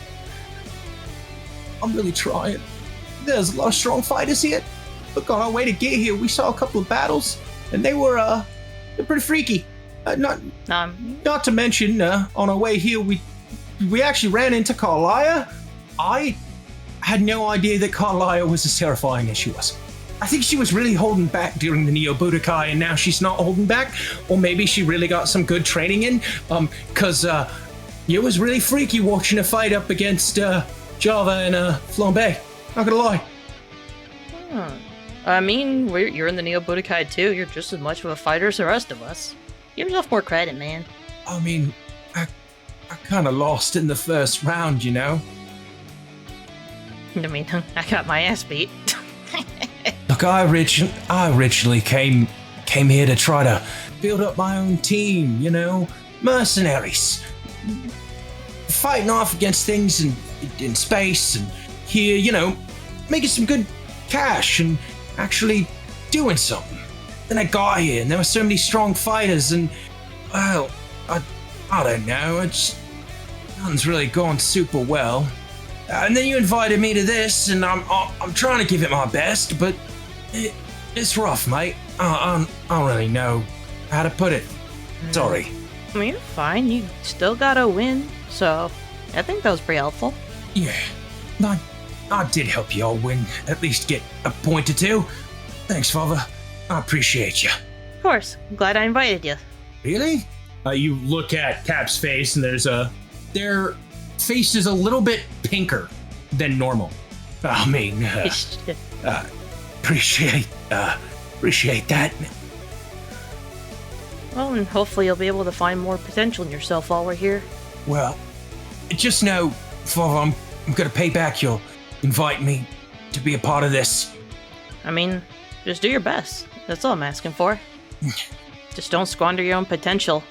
S2: I'm really trying. There's a lot of strong fighters here. Look, on our way to get here, we saw a couple of battles, and they're pretty freaky. Not to mention, on our way here, we actually ran into Carlia. I had no idea that Carlia was as terrifying as she was. I think she was really holding back during the Neo Budokai, and now she's not holding back. Or maybe she really got some good training in. Cause it was really freaky watching a fight up against Java and Flambe. Not gonna lie.
S4: I mean, you're in the Neo Budokai too. You're just as much of a fighter as the rest of us. Give yourself more credit, man.
S2: I mean, I kind of lost in the first round, you know?
S4: I mean, I got my ass beat.
S2: Look, I originally came here to try to build up my own team, you know? Mercenaries. Fighting off against things in space and here, you know, making some good cash and actually doing something. Then I got here and there were so many strong fighters and, well, I don't know, nothing's really going super well. And then you invited me to this and I'm trying to give it my best, but it's rough, mate. I don't really know how to put it. Sorry.
S4: I mean, you're fine. You still gotta win, so I think that was pretty helpful.
S2: Yeah, I did help you all win, at least get a point or two. Thanks, Father. I appreciate you.
S4: Of course. I'm glad I invited you.
S2: Really? You look at Cap's face, and their face is a little bit pinker than normal. I mean, appreciate that.
S4: Well, and hopefully you'll be able to find more potential in yourself while we're here.
S2: Well, just know, Father, I'm gonna pay back. You'll invite me to be a part of this.
S4: I mean, just do your best. That's all I'm asking for. Just don't squander your own potential.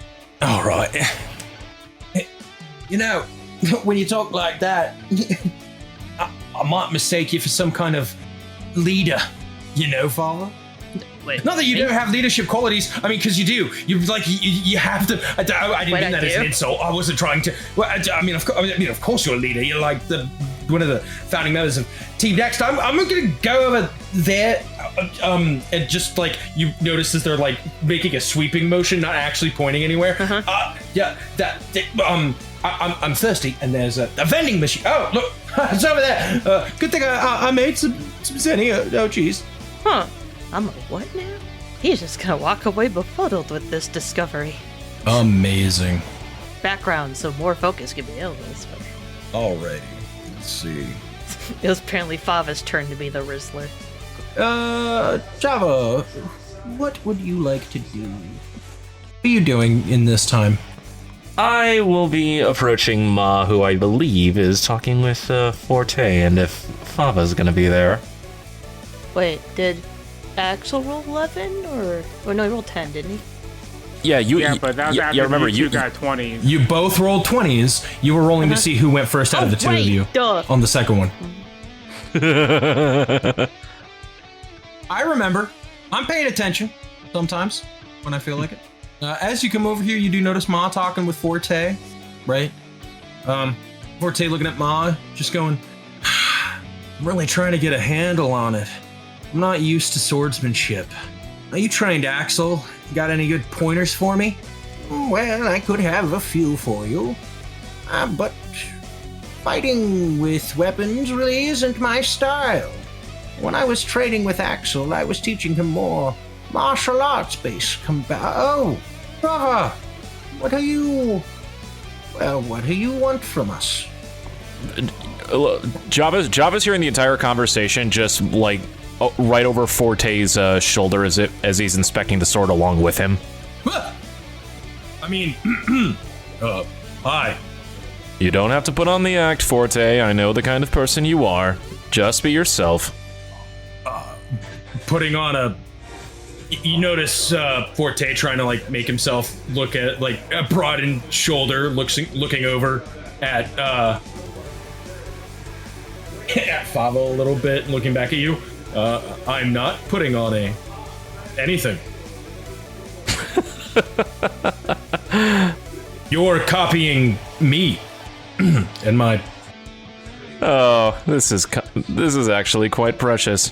S2: All right. You know, when you talk like that, I might mistake you for some kind of leader. You know, Father?
S4: Wait,
S2: not that you don't have leadership qualities. I mean, because you do. You have to. I didn't mean that as an insult. I wasn't trying to. Well, of course you're a leader. You're like one of the founding members of Team Next. I'm gonna go over there, and just like you notice as they're like making a sweeping motion, not actually pointing anywhere. I'm thirsty, and there's a vending machine. Oh, look, it's over there. Good thing I made some zenny. Oh, jeez.
S4: Huh. I'm a what now? He's just gonna walk away befuddled with this discovery.
S2: Amazing.
S4: Background, so more focus can be held.
S7: Alrighty, let's see.
S4: It was apparently Fava's turn to be the Rizzler.
S2: Java, what would you like to do? What are you doing in this time?
S6: I will be approaching Ma, who I believe is talking with Forte, and if Fava's gonna be there.
S4: Wait, did Axel roll 11 or no, he rolled 10, didn't he?
S5: Yeah, but that was after
S6: remember,
S5: you got 20s.
S2: You both rolled 20s. You were rolling to see who went first out of the two of you.
S4: Duh.
S2: On the second one. I remember. I'm paying attention sometimes when I feel like it. As you come over here, you do notice Ma talking with Forte, right? Forte looking at Ma, just going, I'm really trying to get a handle on it. I'm not used to swordsmanship. Are you trained, Axel? Got any good pointers for me?
S10: Well, I could have a few for you. But fighting with weapons really isn't my style. When I was training with Axel, I was teaching him more martial arts based Oh, brother! What do you want from us?
S6: Java's hearing the entire conversation, just like right over Forte's shoulder as he's inspecting the sword along with him.
S2: I mean, hi.
S6: You don't have to put on the act, Forte. I know the kind of person you are. Just be yourself.
S2: Putting on a... You notice Forte trying to like make himself look at like a broadened shoulder, looking over at Fava a little bit, looking back at you. I'm not putting on anything. You're copying me and my...
S6: Oh, this is actually quite precious.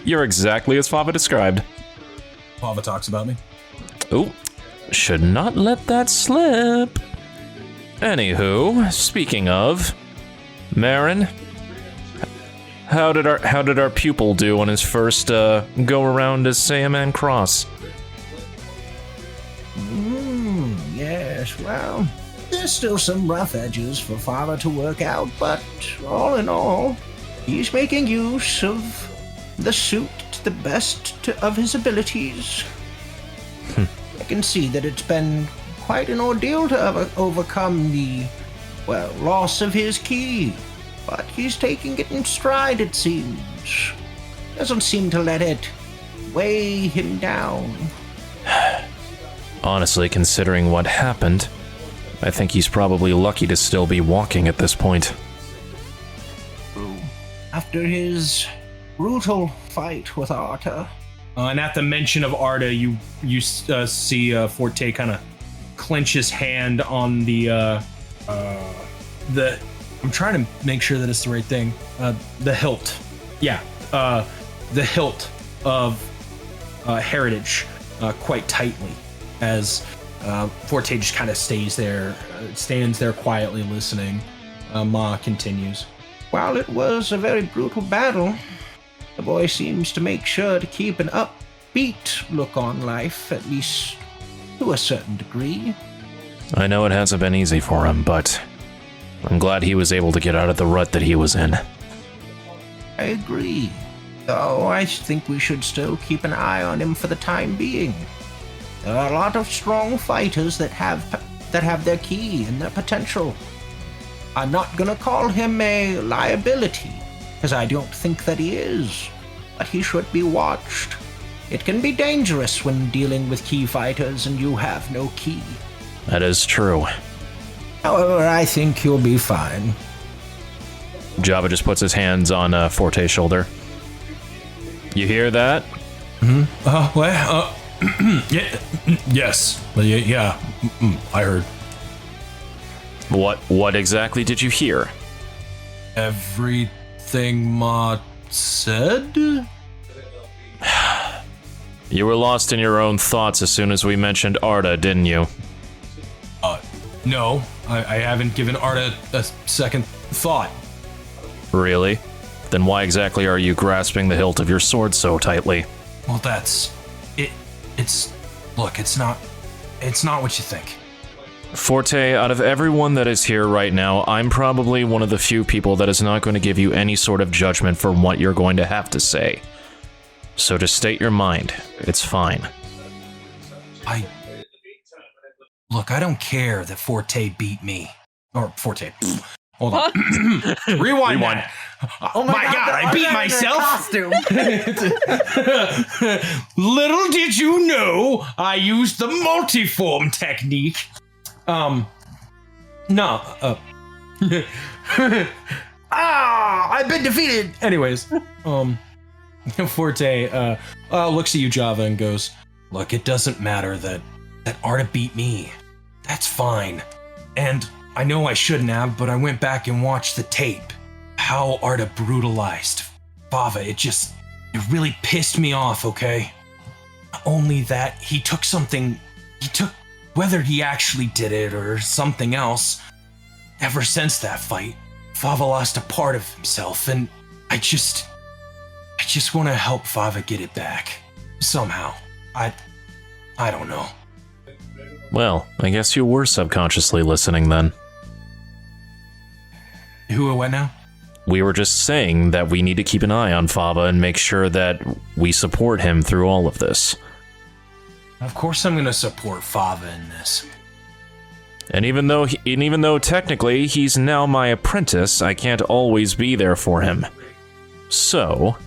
S6: You're exactly as Fava described.
S2: Fava talks about me.
S6: Oh, should not let that slip. Anywho, speaking of, Marin, how did our pupil do on his first go around as Saiyaman Cross?
S10: Yes, well, there's still some rough edges for Father to work out, but all in all, he's making use of the suit to the best of his abilities. I can see that it's been quite an ordeal to overcome the, loss of his key, but he's taking it in stride, it seems. Doesn't seem to let it weigh him down.
S6: Honestly, considering what happened, I think he's probably lucky to still be walking at this point.
S10: After his brutal fight with Arta.
S2: And at the mention of Arta, you see Forte kind of clench his hand on the I'm trying to make sure that it's the right thing. The hilt. Yeah. The hilt of Heritage quite tightly as Forte just kind of stands there quietly listening. Ma continues.
S10: While it was a very brutal battle, the boy seems to make sure to keep an upbeat look on life, at least to a certain degree.
S6: I know it hasn't been easy for him, but I'm glad he was able to get out of the rut that he was in.
S10: I agree. Though I think we should still keep an eye on him for the time being. There are a lot of strong fighters that have their key and their potential. I'm not gonna call him a liability, because I don't think that he is, but he should be watched. It can be dangerous when dealing with key fighters and you have no key.
S6: That is true.
S10: However, I think you'll be fine.
S6: Java just puts his hands on Forte's shoulder. You hear that?
S2: Yes. Yeah. I heard.
S6: What exactly did you hear?
S2: Everything Ma said?
S6: You were lost in your own thoughts as soon as we mentioned Arta, didn't you?
S2: No. I haven't given Arta a second thought.
S6: Really? Then why exactly are you grasping the hilt of your sword so tightly?
S2: Well, that's... Look, it's not what you think.
S6: Forte, out of everyone that is here right now, I'm probably one of the few people that is not going to give you any sort of judgment for what you're going to have to say. So just state your mind. It's fine.
S2: Look, I don't care that Forte beat me. Or Forte. Hold on. Rewind. That. Oh my god, I beat myself. Little did you know, I used the multiform technique. I've been defeated. Anyways, Forte looks at you, Java, and goes, "Look, it doesn't matter that Arta beat me. That's fine. And I know I shouldn't have, but I went back and watched the tape. How Arta brutalized Fava, it It really pissed me off, okay? Only that he took, whether he actually did it or something else, ever since that fight, Fava lost a part of himself, and I just want to help Fava get it back. Somehow. I don't know.
S6: Well, I guess you were subconsciously listening then.
S2: Who or what now?
S6: We were just saying that we need to keep an eye on Fava and make sure that we support him through all of this.
S2: Of course I'm gonna support Fava in this.
S6: And even though technically he's now my apprentice, I can't always be there for him. So,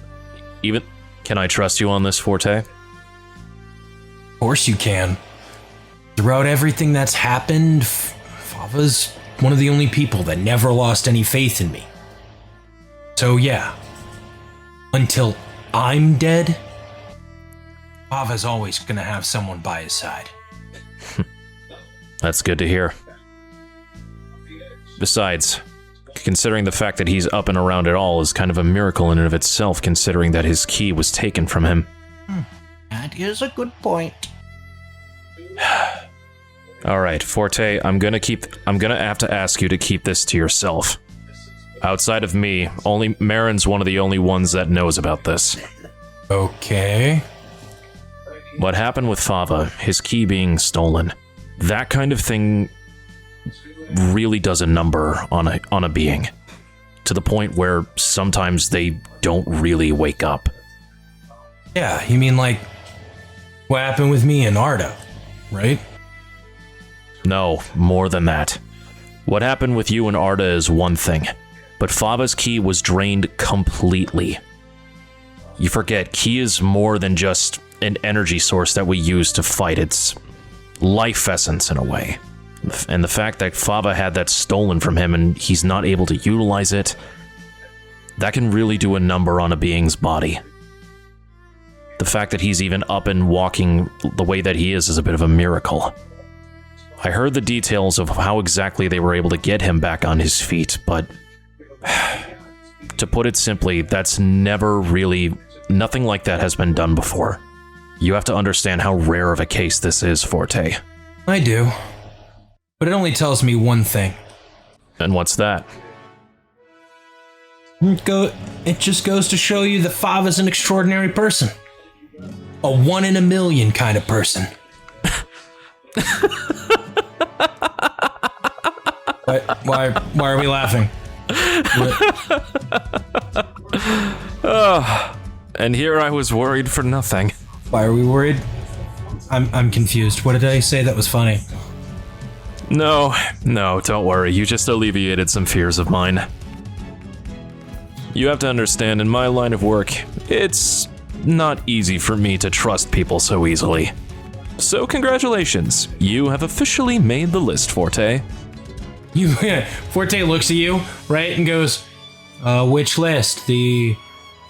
S6: can I trust you on this, Forte?
S2: Of course you can. Throughout everything that's happened, Fava's one of the only people that never lost any faith in me. So yeah, until I'm dead, Fava's always gonna have someone by his side.
S6: That's good to hear. Besides, considering the fact that he's up and around at all is kind of a miracle in and of itself, considering that his key was taken from him.
S10: That is a good point.
S6: Alright, Forte, I'm gonna have to ask you to keep this to yourself. Outside of me, only Marin's one of the only ones that knows about this.
S2: Okay.
S6: What happened with Fava, his key being stolen, that kind of thing really does a number on a being. To the point where sometimes they don't really wake up.
S2: Yeah, you mean like what happened with me and Arda, right?
S6: No, more than that. What happened with you and Arda is one thing, but Fava's key was drained completely. You forget, key is more than just an energy source that we use to fight. It's life essence in a way. And the fact that Fava had that stolen from him and he's not able to utilize it, that can really do a number on a being's body. The fact that he's even up and walking the way that he is a bit of a miracle. I heard the details of how exactly they were able to get him back on his feet, but to put it simply, that's nothing like that has been done before. You have to understand how rare of a case this is, Forte.
S2: I do. But it only tells me one thing.
S6: And what's that?
S2: It just goes to show you that Fava's an extraordinary person. A 1 in a million kind of person. Why are we laughing?
S6: And here I was worried for nothing.
S2: Why are we worried? I'm confused. What did I say that was funny?
S6: No, don't worry. You just alleviated some fears of mine. You have to understand, in my line of work, it's not easy for me to trust people so easily. So congratulations, you have officially made the list, Forte.
S2: Forte looks at you, right, and goes, which list? The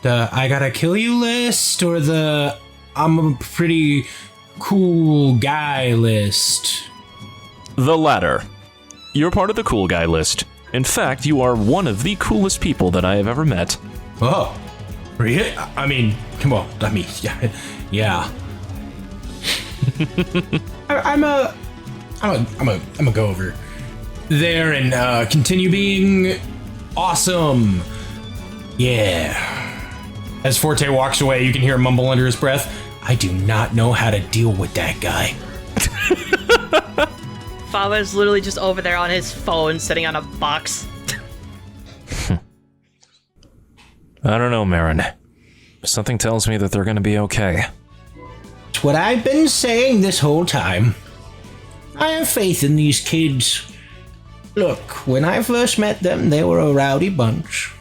S2: I gotta kill you list, or the I'm a pretty cool guy list?
S6: The latter. You're part of the cool guy list. In fact, you are one of the coolest people that I have ever met.
S2: Oh, really? I mean, come on. I mean, yeah. I'm gonna go over there and continue being awesome. Yeah. As Forte walks away, you can hear him mumble under his breath, I do not know how to deal with that guy.
S4: Fava's literally just over there on his phone, sitting on a box.
S6: I don't know, Marin. Something tells me that they're gonna be okay.
S10: It's what I've been saying this whole time. I have faith in these kids. Look, when I first met them, they were a rowdy bunch.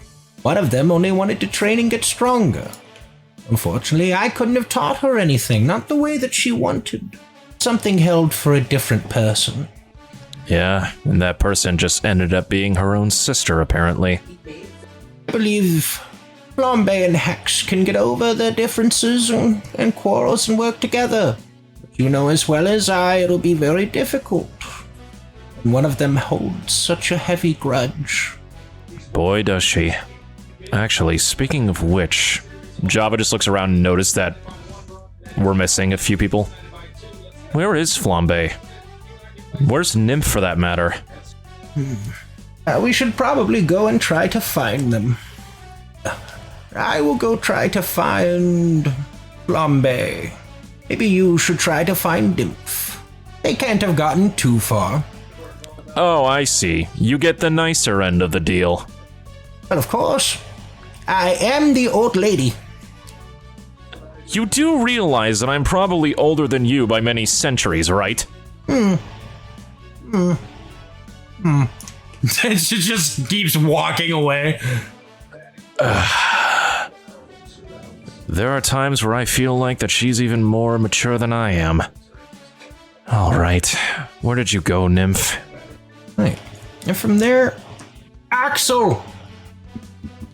S10: One of them only wanted to train and get stronger. Unfortunately, I couldn't have taught her anything, not the way that she wanted. Something held for a different person.
S6: Yeah, and that person just ended up being her own sister, apparently.
S10: I believe Flambe and Hex can get over their differences and quarrels and work together. But you know as well as I, it'll be very difficult. And one of them holds such a heavy grudge.
S6: Boy, does she. Actually, speaking of which, Java just looks around and noticed that we're missing a few people. Where is Flambe? Where's Nymph for that matter?
S10: We should probably go and try to find them. I will go try to find Flambe. Maybe you should try to find Nymph. They can't have gotten too far.
S6: Oh, I see. You get the nicer end of the deal.
S10: But of course, I am the old lady.
S6: You do realize that I'm probably older than you by many centuries, right?
S2: She just keeps walking away.
S6: There are times where I feel like that she's even more mature than I am. All right, where did you go, Nymph?
S2: Right. And from there, Axel,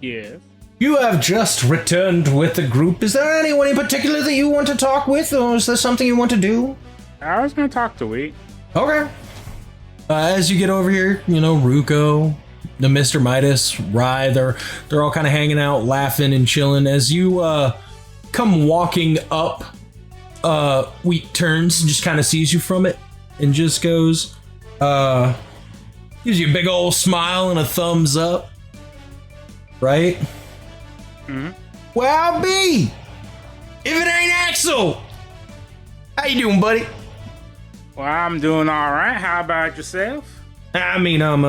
S5: Yes.
S2: you have just returned with the group. Is there anyone in particular that you want to talk with, or is there something you want to do?
S5: I was gonna talk to Wheat.
S2: Okay. As you get over here, you know, Ruko, the Mr. Midas, Rye, they're all kind of hanging out, laughing and chilling. As you come walking up, Wheat turns and just kind of sees you from it and just goes, gives you a big old smile and a thumbs up. Right?
S5: Mm-hmm.
S2: Well, I'll be. If it ain't Axel. How you doing, buddy?
S5: Well, I'm doing all right. How about yourself?
S2: I mean, I'm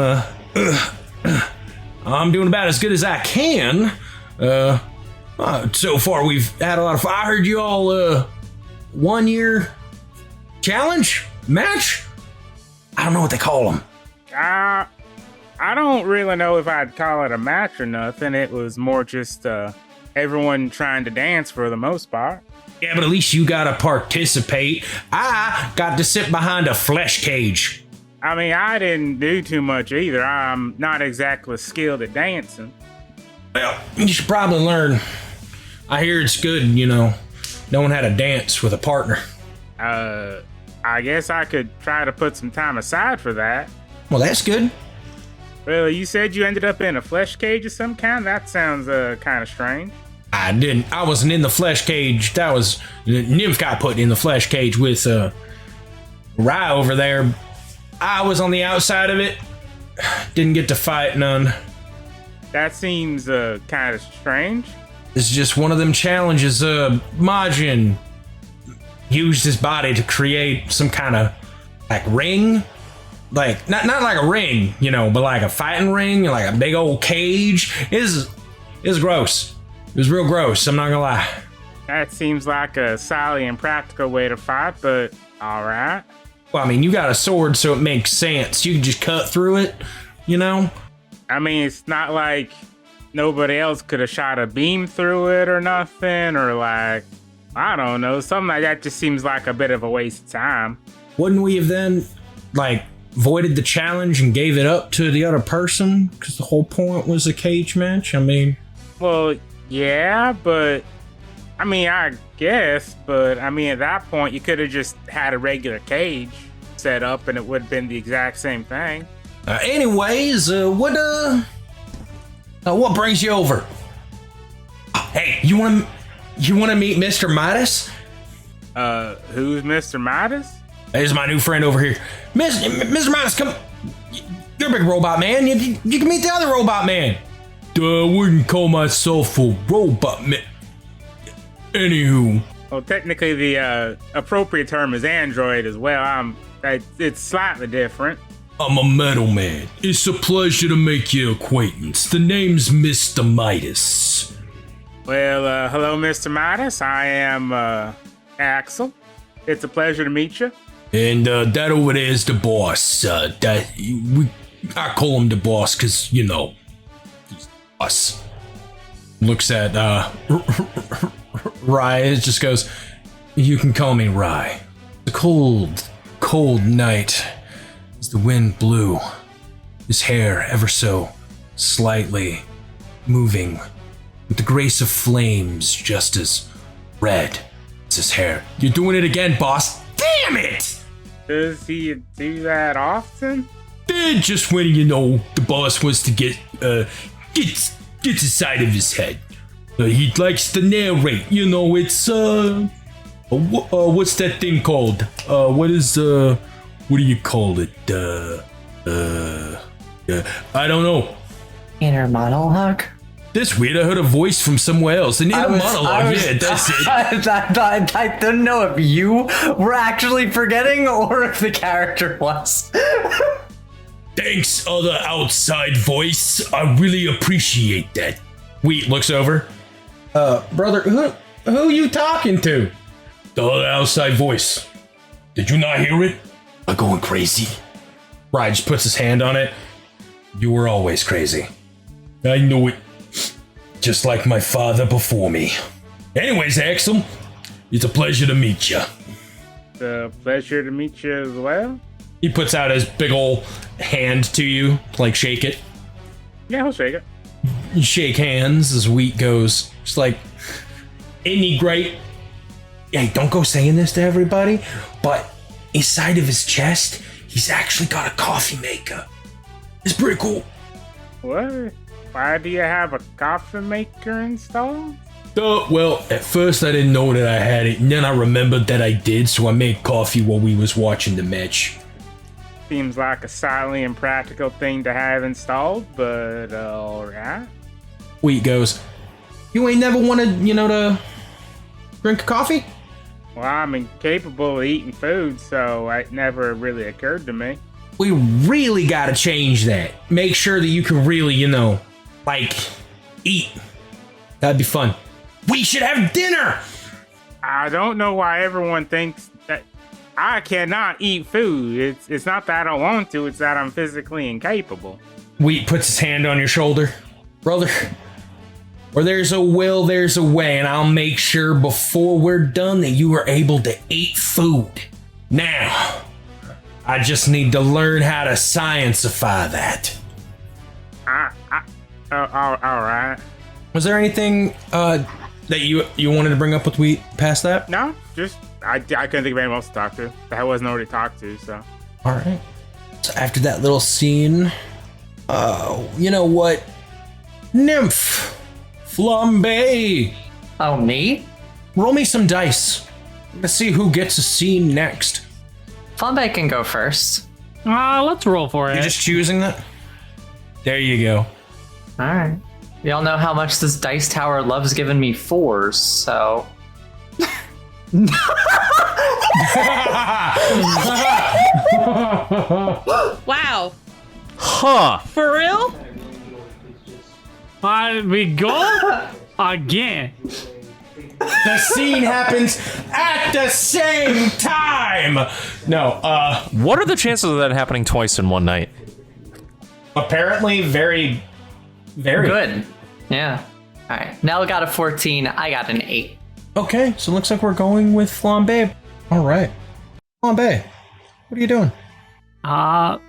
S2: doing about as good as I can. So far we've had a lot of fun. I heard you all 1 year challenge match. I don't know what they call them.
S5: I don't really know if I'd call it a match or nothing. It was more just everyone trying to dance for the most part.
S2: Yeah, but at least you got to participate. I got to sit behind a flesh cage.
S5: I mean, I didn't do too much either. I'm not exactly skilled at dancing.
S2: Well, you should probably learn. I hear it's good, you know, knowing how to dance with a partner.
S5: I guess I could try to put some time aside for that.
S2: Well, that's good.
S5: Well, you said you ended up in a flesh cage of some kind? That sounds kind of strange.
S2: I didn't. I wasn't in the flesh cage. That was Nymph got put in the flesh cage with Rye over there. I was on the outside of it. Didn't get to fight none.
S5: That seems kind of strange.
S2: It's just one of them challenges. Majin used his body to create some kind of like ring. Like not like a ring, you know, but like a fighting ring, like a big old cage. It was gross. It was real gross, I'm not gonna lie.
S5: That seems like a solid and practical way to fight, but alright.
S2: Well, I mean, you got a sword, so it makes sense. You can just cut through it, you know?
S5: I mean, it's not like nobody else could have shot a beam through it or nothing, or like, I don't know, something like that just seems like a bit of a waste of time.
S2: Wouldn't we have then, like, voided the challenge and gave it up to the other person? Because the whole point was a cage match? I mean...
S5: Well, yeah, but... I mean, I guess, but I mean, at that point, you could have just had a regular cage set up and it would have been the exact same thing.
S2: Anyways, what brings you over? Hey, you want to meet Mr. Midas?
S5: Who's Mr. Midas?
S2: There's my new friend over here. Mr. Midas, come. You're a big robot man. You can meet the other robot man. I wouldn't call myself a robot man. Anywho.
S5: Well, technically, the appropriate term is android as well. It's slightly different.
S7: I'm a metal man. It's a pleasure to make your acquaintance. The name's Mr. Midas.
S5: Well, hello, Mr. Midas. I am Axel. It's a pleasure to meet you.
S7: And that over there is the boss. I call him the boss because, you know, he's us.
S2: Looks at Rye, just goes, you can call me Rye. The cold night as the wind blew, his hair ever so slightly moving with the grace of flames just as red as his hair. You're doing it again, boss. Damn it!
S5: Does he do that often?
S7: Just when, you know, the boss wants to get inside of his head.
S8: He likes to narrate. You know, it's what's that thing called? What do you call it? I don't know.
S3: Inner monologue?
S8: That's weird. I heard a voice from somewhere else. An inner monologue. Yeah, that's it.
S3: I don't know if you were actually forgetting or if the character was.
S8: Thanks, other outside voice. I really appreciate that. Wheat looks over.
S2: Brother, who you talking to?
S8: The other outside voice. Did you not hear it? I'm going crazy.
S2: Ryan just puts his hand on it.
S8: You were always crazy. I know it. Just like my father before me. Anyways, Axel, it's a pleasure to meet you.
S5: It's a pleasure to meet you as well.
S2: He puts out his big ol' hand to you, like shake it.
S5: Yeah, I'll shake it.
S2: You shake hands as Wheat goes, just like, ain't he great? Hey, don't go saying this to everybody, but inside of his chest, he's actually got a coffee maker. It's pretty cool.
S5: What? Why do you have a coffee maker installed?
S8: Well, at first I didn't know that I had it, and then I remembered that I did, so I made coffee while we was watching the match.
S5: Seems like a slightly impractical thing to have installed, but alright.
S2: Wheat goes, you ain't never wanted, to drink a coffee?
S5: Well, I'm incapable of eating food, so it never really occurred to me.
S2: We really gotta change that. Make sure that you can really, eat. That'd be fun. We should have dinner!
S5: I don't know why everyone thinks that I cannot eat food. It's not that I don't want to, it's that I'm physically incapable.
S2: Wheat puts his hand on your shoulder. Brother, where there's a will, there's a way, and I'll make sure before we're done that you are able to eat food. Now, I just need to learn how to science-ify that.
S5: Alright.
S2: Was there anything that you wanted to bring up with Wheat past that?
S5: No, just, I couldn't think of anyone else to talk to. I wasn't already talked to, so.
S2: Alright. So after that little scene, you know what? Nymph! Flambe!
S3: Oh, me?
S2: Roll me some dice. Let's see who gets a scene next.
S3: Flambe can go first.
S1: Let's roll for it.
S2: You're just choosing that? There you go.
S3: Alright. We all know how much this dice tower loves giving me 4s, so.
S4: Wow.
S6: Huh.
S4: For real?
S1: We go again.
S2: The scene happens at the same time! No,
S6: What are the chances of that happening twice in one night?
S2: apparently very, very
S3: Good. Yeah. Alright. Nell got a 14, I got an 8.
S2: Okay, so it looks like we're going with Flambe. Alright. Flambe, what are you doing?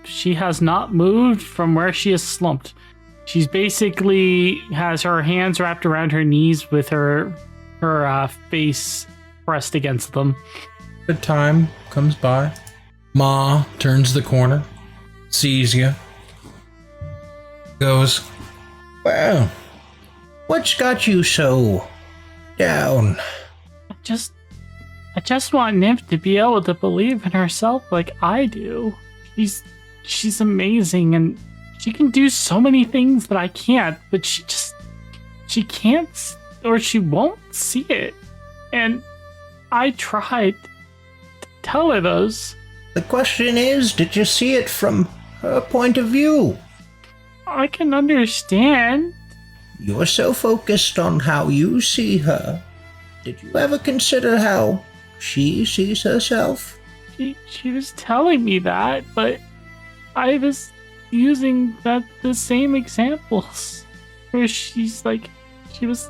S1: She has not moved from where she is slumped. She's basically has her hands wrapped around her knees with her face pressed against them.
S2: Good time comes by. Ma turns the corner, sees you, goes, well, what's got you so down?
S1: I just want Nymph to be able to believe in herself like I do. She's amazing and she can do so many things that I can't, but she can't or she won't see it. And I tried to tell her those.
S10: The question is, did you see it from her point of view?
S1: I can understand.
S10: You're so focused on how you see her. Did you ever consider how she sees herself?
S1: She was telling me that, but I was using the same examples. Where she was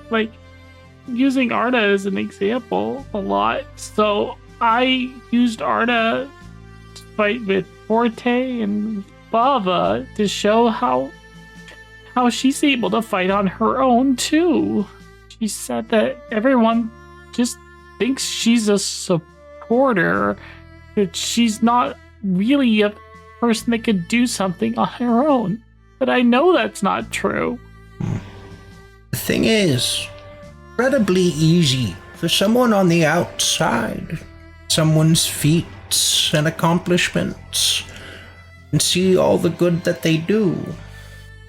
S1: using Arda as an example a lot. So I used Arda to fight with Forte and Bava to show how she's able to fight on her own too. She said that everyone just thinks she's a supporter, that she's not really a person that could do something on her own. But I know that's not true.
S10: The thing is, incredibly easy for someone on the outside, someone's feats and accomplishments, and see all the good that they do.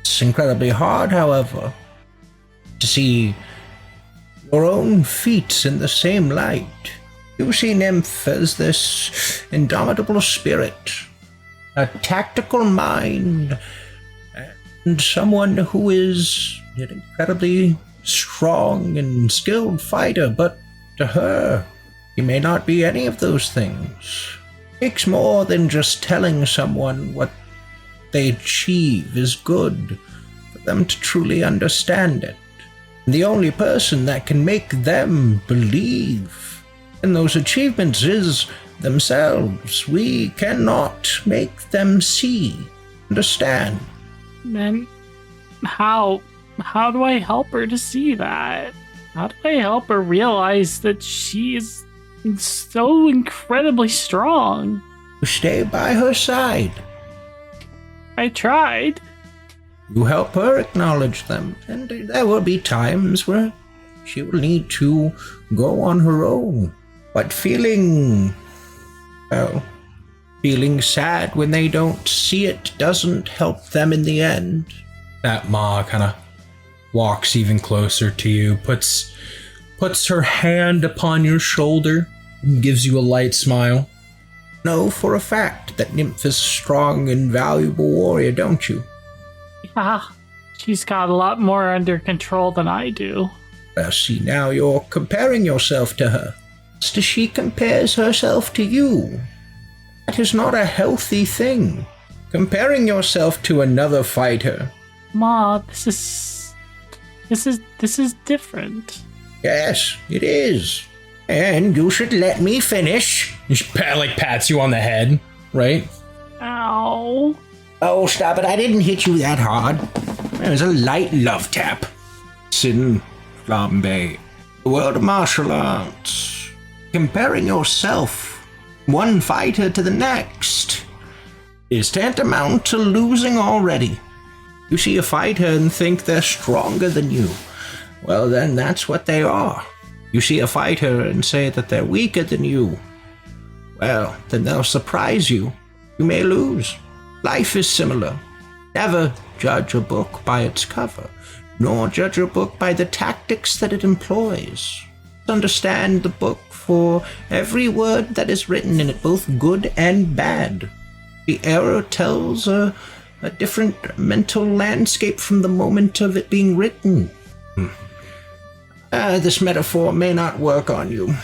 S10: It's incredibly hard, however, to see your own feats in the same light. You see Nymph as this indomitable spirit, a tactical mind, and someone who is an incredibly strong and skilled fighter, but to her, he may not be any of those things. It takes more than just telling someone what they achieve is good for them to truly understand it. And the only person that can make them believe in those achievements is themselves. We cannot make them see, understand.
S1: Then how do I help her to see that? How do I help her realize that she is so incredibly strong?
S10: You stay by her side.
S1: I tried.
S10: You help her acknowledge them, and there will be times where she will need to go on her own. But feeling sad when they don't see it doesn't help them in the end.
S2: That Ma kind of walks even closer to you, puts her hand upon your shoulder, and gives you a light smile.
S10: Know for a fact that Nymph is a strong and valuable warrior, don't you?
S1: Yeah, she's got a lot more under control than I do.
S10: Well, see, now you're comparing yourself to her. Just as she compares herself to you. That is not a healthy thing. Comparing yourself to another fighter.
S1: Ma, this is different.
S10: Yes, it is. And you should let me finish.
S2: She pats you on the head, right?
S1: Ow.
S10: Oh, stop it. I didn't hit you that hard. It was a light love tap. Sin Flambe. The world of martial arts. Comparing yourself, one fighter to the next, is tantamount to losing already. You see a fighter and think they're stronger than you. Well, then that's what they are. You see a fighter and say that they're weaker than you. Well, then they'll surprise you. You may lose. Life is similar. Never judge a book by its cover, nor judge a book by the tactics that it employs. Understand the book for every word that is written in it, both good and bad. The error tells a different mental landscape from the moment of it being written. This metaphor may not work on you.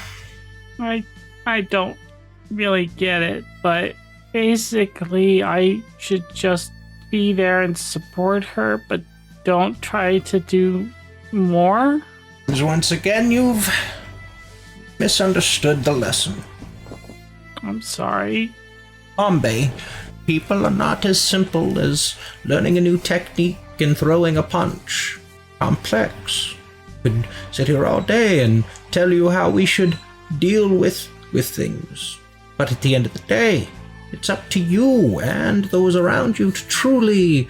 S1: I don't really get it, but basically I should just be there and support her, but don't try to do more?
S10: Once again, you've misunderstood the lesson.
S1: I'm sorry.
S10: Bombay, people are not as simple as learning a new technique and throwing a punch. Complex. Could sit here all day and tell you how we should deal with things. But at the end of the day, it's up to you and those around you to truly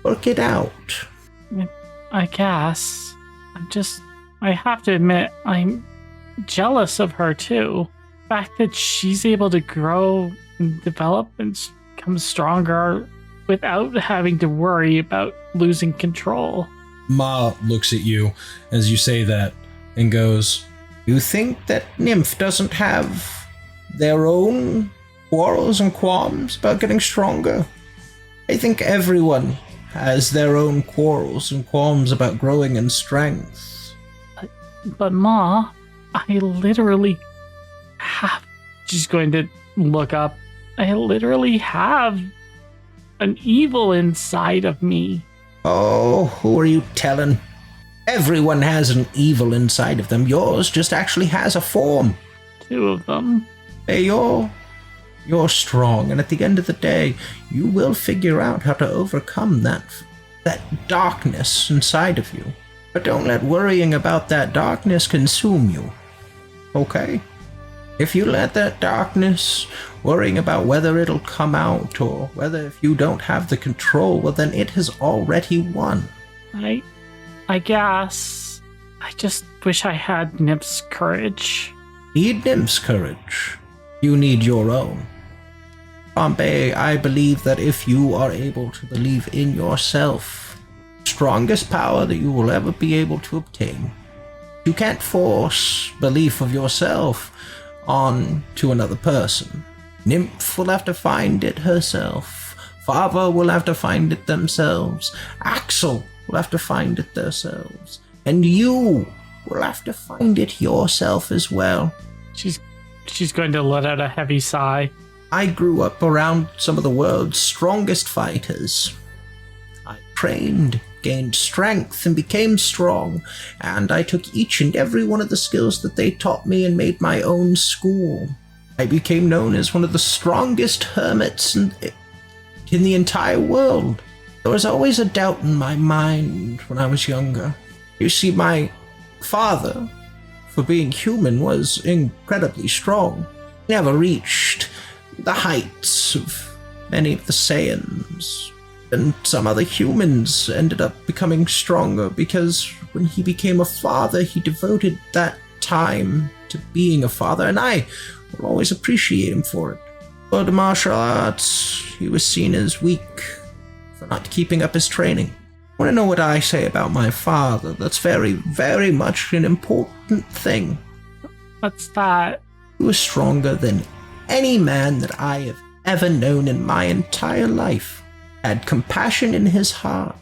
S10: work it out.
S1: I guess. I have to admit, I'm jealous of her too. The fact that she's able to grow and develop and become stronger without having to worry about losing control.
S2: Ma looks at you as you say that and goes,
S10: You think that Nymph doesn't have their own quarrels and qualms about getting stronger? I think everyone has their own quarrels and qualms about growing in strength.
S1: But Ma, I literally have... She's going to look up. I literally have an evil inside of me.
S10: Oh, who are you telling? Everyone has an evil inside of them. Yours just actually has a form.
S1: 2 of them.
S10: Hey, you're strong, and at the end of the day, you will figure out how to overcome that darkness inside of you. But don't let worrying about that darkness consume you. Okay? If you let that darkness, worrying about whether it'll come out or whether if you don't have the control, well then it has already won.
S1: I guess. I just wish I had Nip's courage.
S10: Need Nymph's courage. You need your own. Bombay, I believe that if you are able to believe in yourself, strongest power that you will ever be able to obtain. You can't force belief of yourself on to another person. Nymph will have to find it herself. Father will have to find it themselves. Axel will have to find it themselves. And you will have to find it yourself as well.
S1: She's going to let out a heavy sigh.
S10: I grew up around some of the world's strongest fighters. I trained, gained strength, and became strong, and I took each and every one of the skills that they taught me and made my own school. I became known as one of the strongest hermits in the entire world. There was always a doubt in my mind when I was younger. You see, my father, for being human, was incredibly strong. Never reached the heights of many of the Saiyans. And some other humans ended up becoming stronger because when he became a father, he devoted that time to being a father, and I will always appreciate him for it. For the martial arts, he was seen as weak for not keeping up his training. Want to know what I say about my father? That's very, very much an important thing.
S1: What's that?
S10: He was stronger than any man that I have ever known in my entire life. Had compassion in his heart.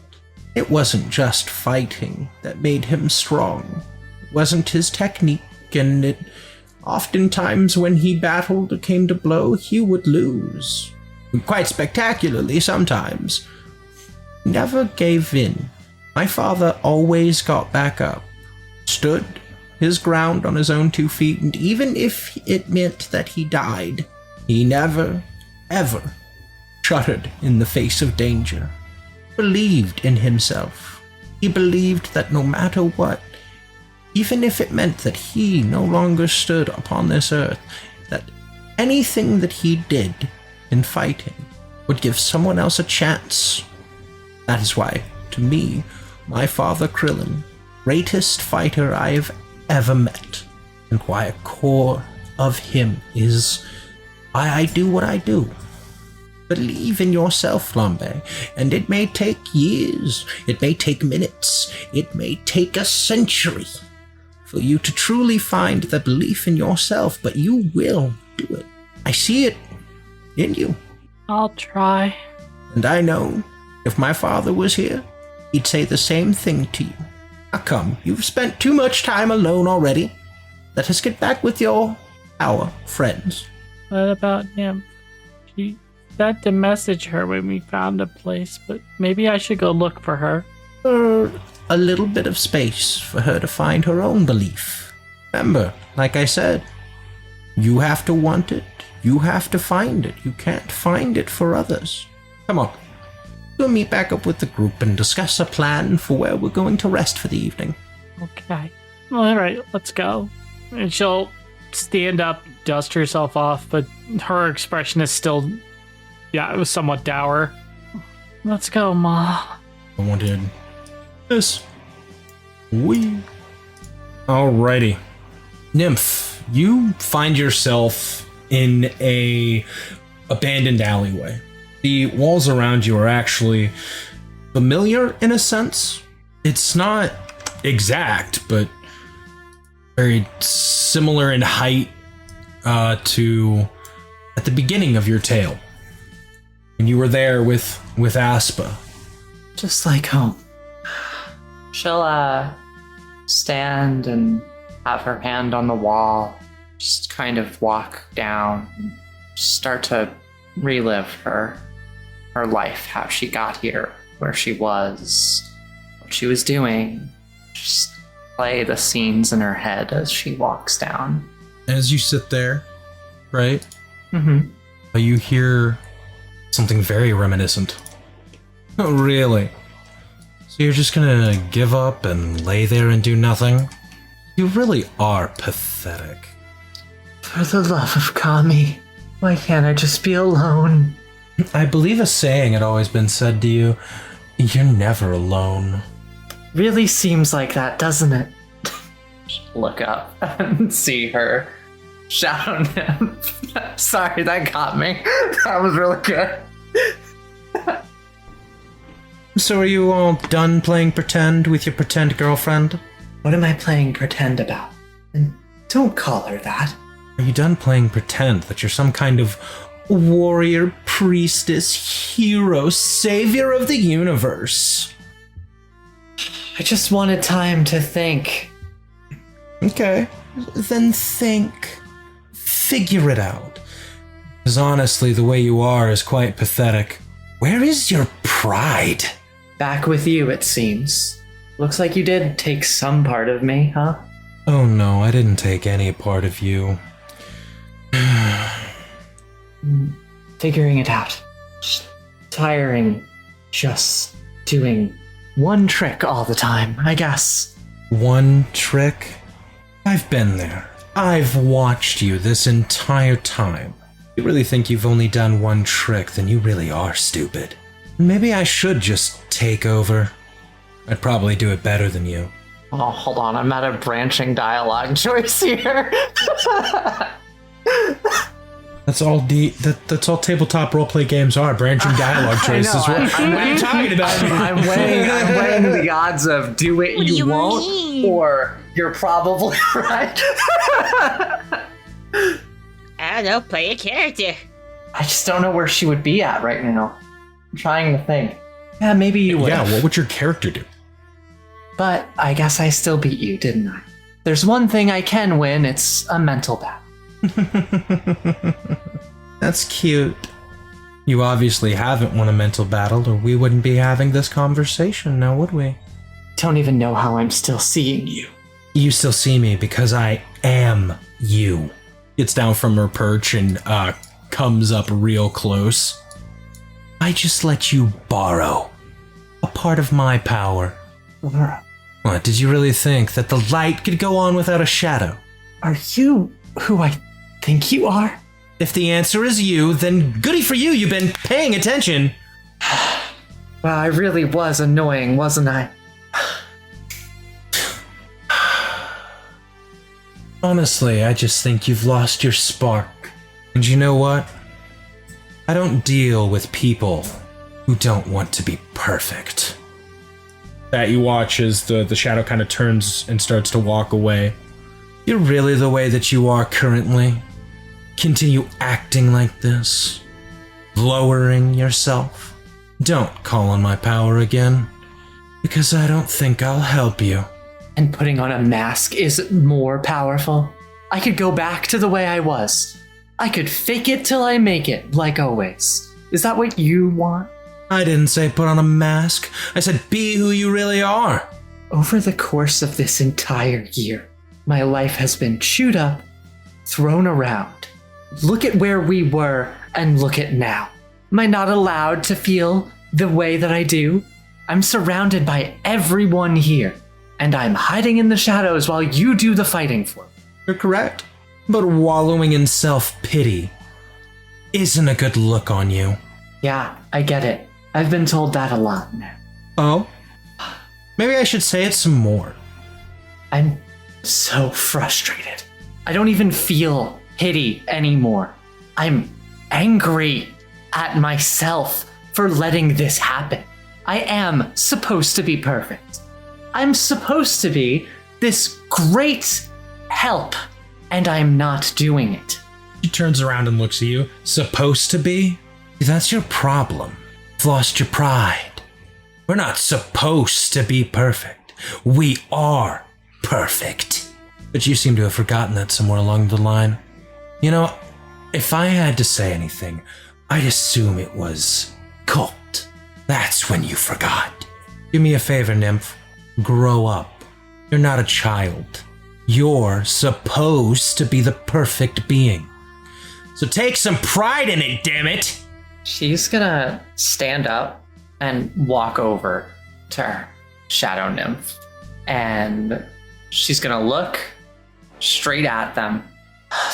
S10: It wasn't just fighting that made him strong. It wasn't his technique, and it oftentimes when he battled or came to blow, he would lose. Quite spectacularly sometimes. Never gave in. My father always got back up, stood his ground on his own 2 feet, and even if it meant that he died, he never, ever shuddered in the face of danger. Believed in himself. He believed that no matter what, even if it meant that he no longer stood upon this earth, that anything that he did in fighting would give someone else a chance. That is why, to me, my father Krillin, greatest fighter I have ever met, and why a core of him is why I do what I do. Believe in yourself, Flambe, and it may take years, it may take minutes, it may take a century for you to truly find the belief in yourself, but you will do it. I see it in you.
S1: I'll try.
S10: And I know if my father was here, he'd say the same thing to you. Now come, you've spent too much time alone already. Let us get back with our friends.
S1: What about Nymph? She said to message her when we found a place, but maybe I should go look for her.
S10: A little bit of space for her to find her own belief. Remember, like I said, you have to want it, you have to find it. You can't find it for others. Come on, we'll meet back up with the group and discuss a plan for where we're going to rest for the evening.
S1: Okay. Alright, let's go. And she'll stand up, dust herself off, but her expression is still, it was somewhat dour. Let's go, Ma.
S2: I wanted this. Alrighty. Nymph, you find yourself in a abandoned alleyway. The walls around you are actually familiar in a sense. It's not exact, but very similar in height to at the beginning of your tale. And you were there with Aspa.
S3: Just like home. She'll stand and have her hand on the wall, just kind of walk down, start to relive her life, how she got here, where she was, what she was doing. Just play the scenes in her head as she walks down.
S2: As you sit there, right?
S3: Mm-hmm.
S2: You hear something very reminiscent. Oh, really? So you're just gonna give up and lay there and do nothing? You really are pathetic.
S3: For the love of Kami, why can't I just be alone?
S2: I believe a saying had always been said to you, you're never alone.
S3: Really seems like that, doesn't it? look up and see her shadow nymph. Sorry, that got me. That was really good.
S2: So are you all done playing pretend with your pretend girlfriend?
S3: What am I playing pretend about? And don't call her that.
S2: Are you done playing pretend that you're some kind of warrior, priestess, hero, savior of the universe?
S3: I just wanted time to think.
S2: Okay, then think. Figure it out. Because honestly, the way you are is quite pathetic. Where is your pride?
S3: Back with you, it seems. Looks like you did take some part of me, huh?
S2: Oh no, I didn't take any part of you.
S3: Figuring it out. Tiring. Just doing one trick all the time, I guess.
S2: One trick? I've been there. I've watched you this entire time. If you really think you've only done one trick, then you really are stupid. Maybe I should just take over. I'd probably do it better than you.
S3: Oh, hold on, I'm at a branching dialogue choice here.
S2: That's all that's all tabletop roleplay games are, branching dialogue choices. What are you talking about?
S3: I'm weighing the odds of do it you won't or you're probably right.
S9: I don't know, play a character.
S3: I just don't know where she would be at right now. I'm trying to think. Yeah, maybe you would.
S2: Yeah, what would your character do?
S3: But I guess I still beat you, didn't I? There's one thing I can win, it's a mental battle.
S2: That's cute. You obviously haven't won a mental battle, or we wouldn't be having this conversation now, would we?
S3: Don't even know how I'm still seeing you.
S2: You still see me because I am you. Gets down from her perch and comes up real close. I just let you borrow a part of my power. What, did you really think that the light could go on without a shadow?
S3: Are you who I think you are?
S2: If the answer is you, then goody for you, you've been paying attention.
S3: Well, I really was annoying, wasn't I?
S2: Honestly, I just think you've lost your spark. And you know what? I don't deal with people who don't want to be perfect. That you watch as the shadow kind of turns and starts to walk away. You're really the way that you are currently. Continue acting like this. Lowering yourself. Don't call on my power again. Because I don't think I'll help you.
S3: And putting on a mask is more powerful. I could go back to the way I was. I could fake it till I make it, like always. Is that what you want?
S2: I didn't say put on a mask. I said be who you really are.
S3: Over the course of this entire year, my life has been chewed up, thrown around. Look at where we were and look at now. Am I not allowed to feel the way that I do? I'm surrounded by everyone here, and I'm hiding in the shadows while you do the fighting for me.
S2: You're correct. But wallowing in self-pity isn't a good look on you.
S3: Yeah, I get it. I've been told that a lot now.
S2: Oh? Maybe I should say it some more.
S3: I'm so frustrated. I don't even feel pity anymore. I'm angry at myself for letting this happen. I am supposed to be perfect. I'm supposed to be this great help, and I'm not doing it.
S2: She turns around and looks at you. Supposed to be? That's your problem. You've lost your pride. We're not supposed to be perfect. We are perfect. But you seem to have forgotten that somewhere along the line. You know, if I had to say anything, I'd assume it was cult. That's when you forgot. Do me a favor, Nymph. Grow up. You're not a child. You're supposed to be the perfect being. So take some pride in it, damn it!
S3: She's gonna stand up and walk over to her shadow nymph. And she's gonna look straight at them.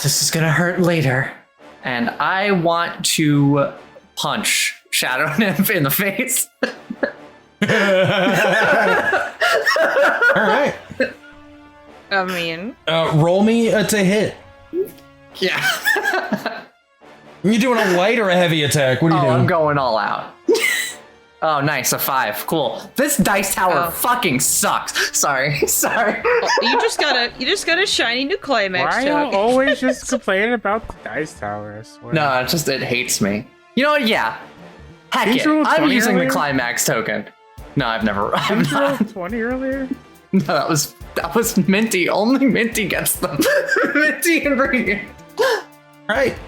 S3: This is gonna hurt later. And I want to punch Shadow Nymph in the face.
S2: All right.
S4: I mean,
S2: Roll me to hit.
S3: Yeah.
S2: You doing a light or a heavy attack? What are you doing?
S3: I'm going all out. Oh, nice, a 5. Cool. This dice tower fucking sucks. Sorry.
S4: you just got a shiny new climax.
S5: Why are
S4: Chuck.
S5: you always just complaining about the dice tower? I swear.
S3: No, it's just it hates me. You know what? Yeah. Heck
S5: Didn't
S3: it.
S5: you roll
S3: I'm
S5: 20
S3: using
S5: earlier?
S3: the climax token. No, I've never.
S5: Didn't you roll
S3: not.
S5: 20 earlier?
S3: No, that was Minty. Only Minty gets them. Minty and Radiant.
S2: Right.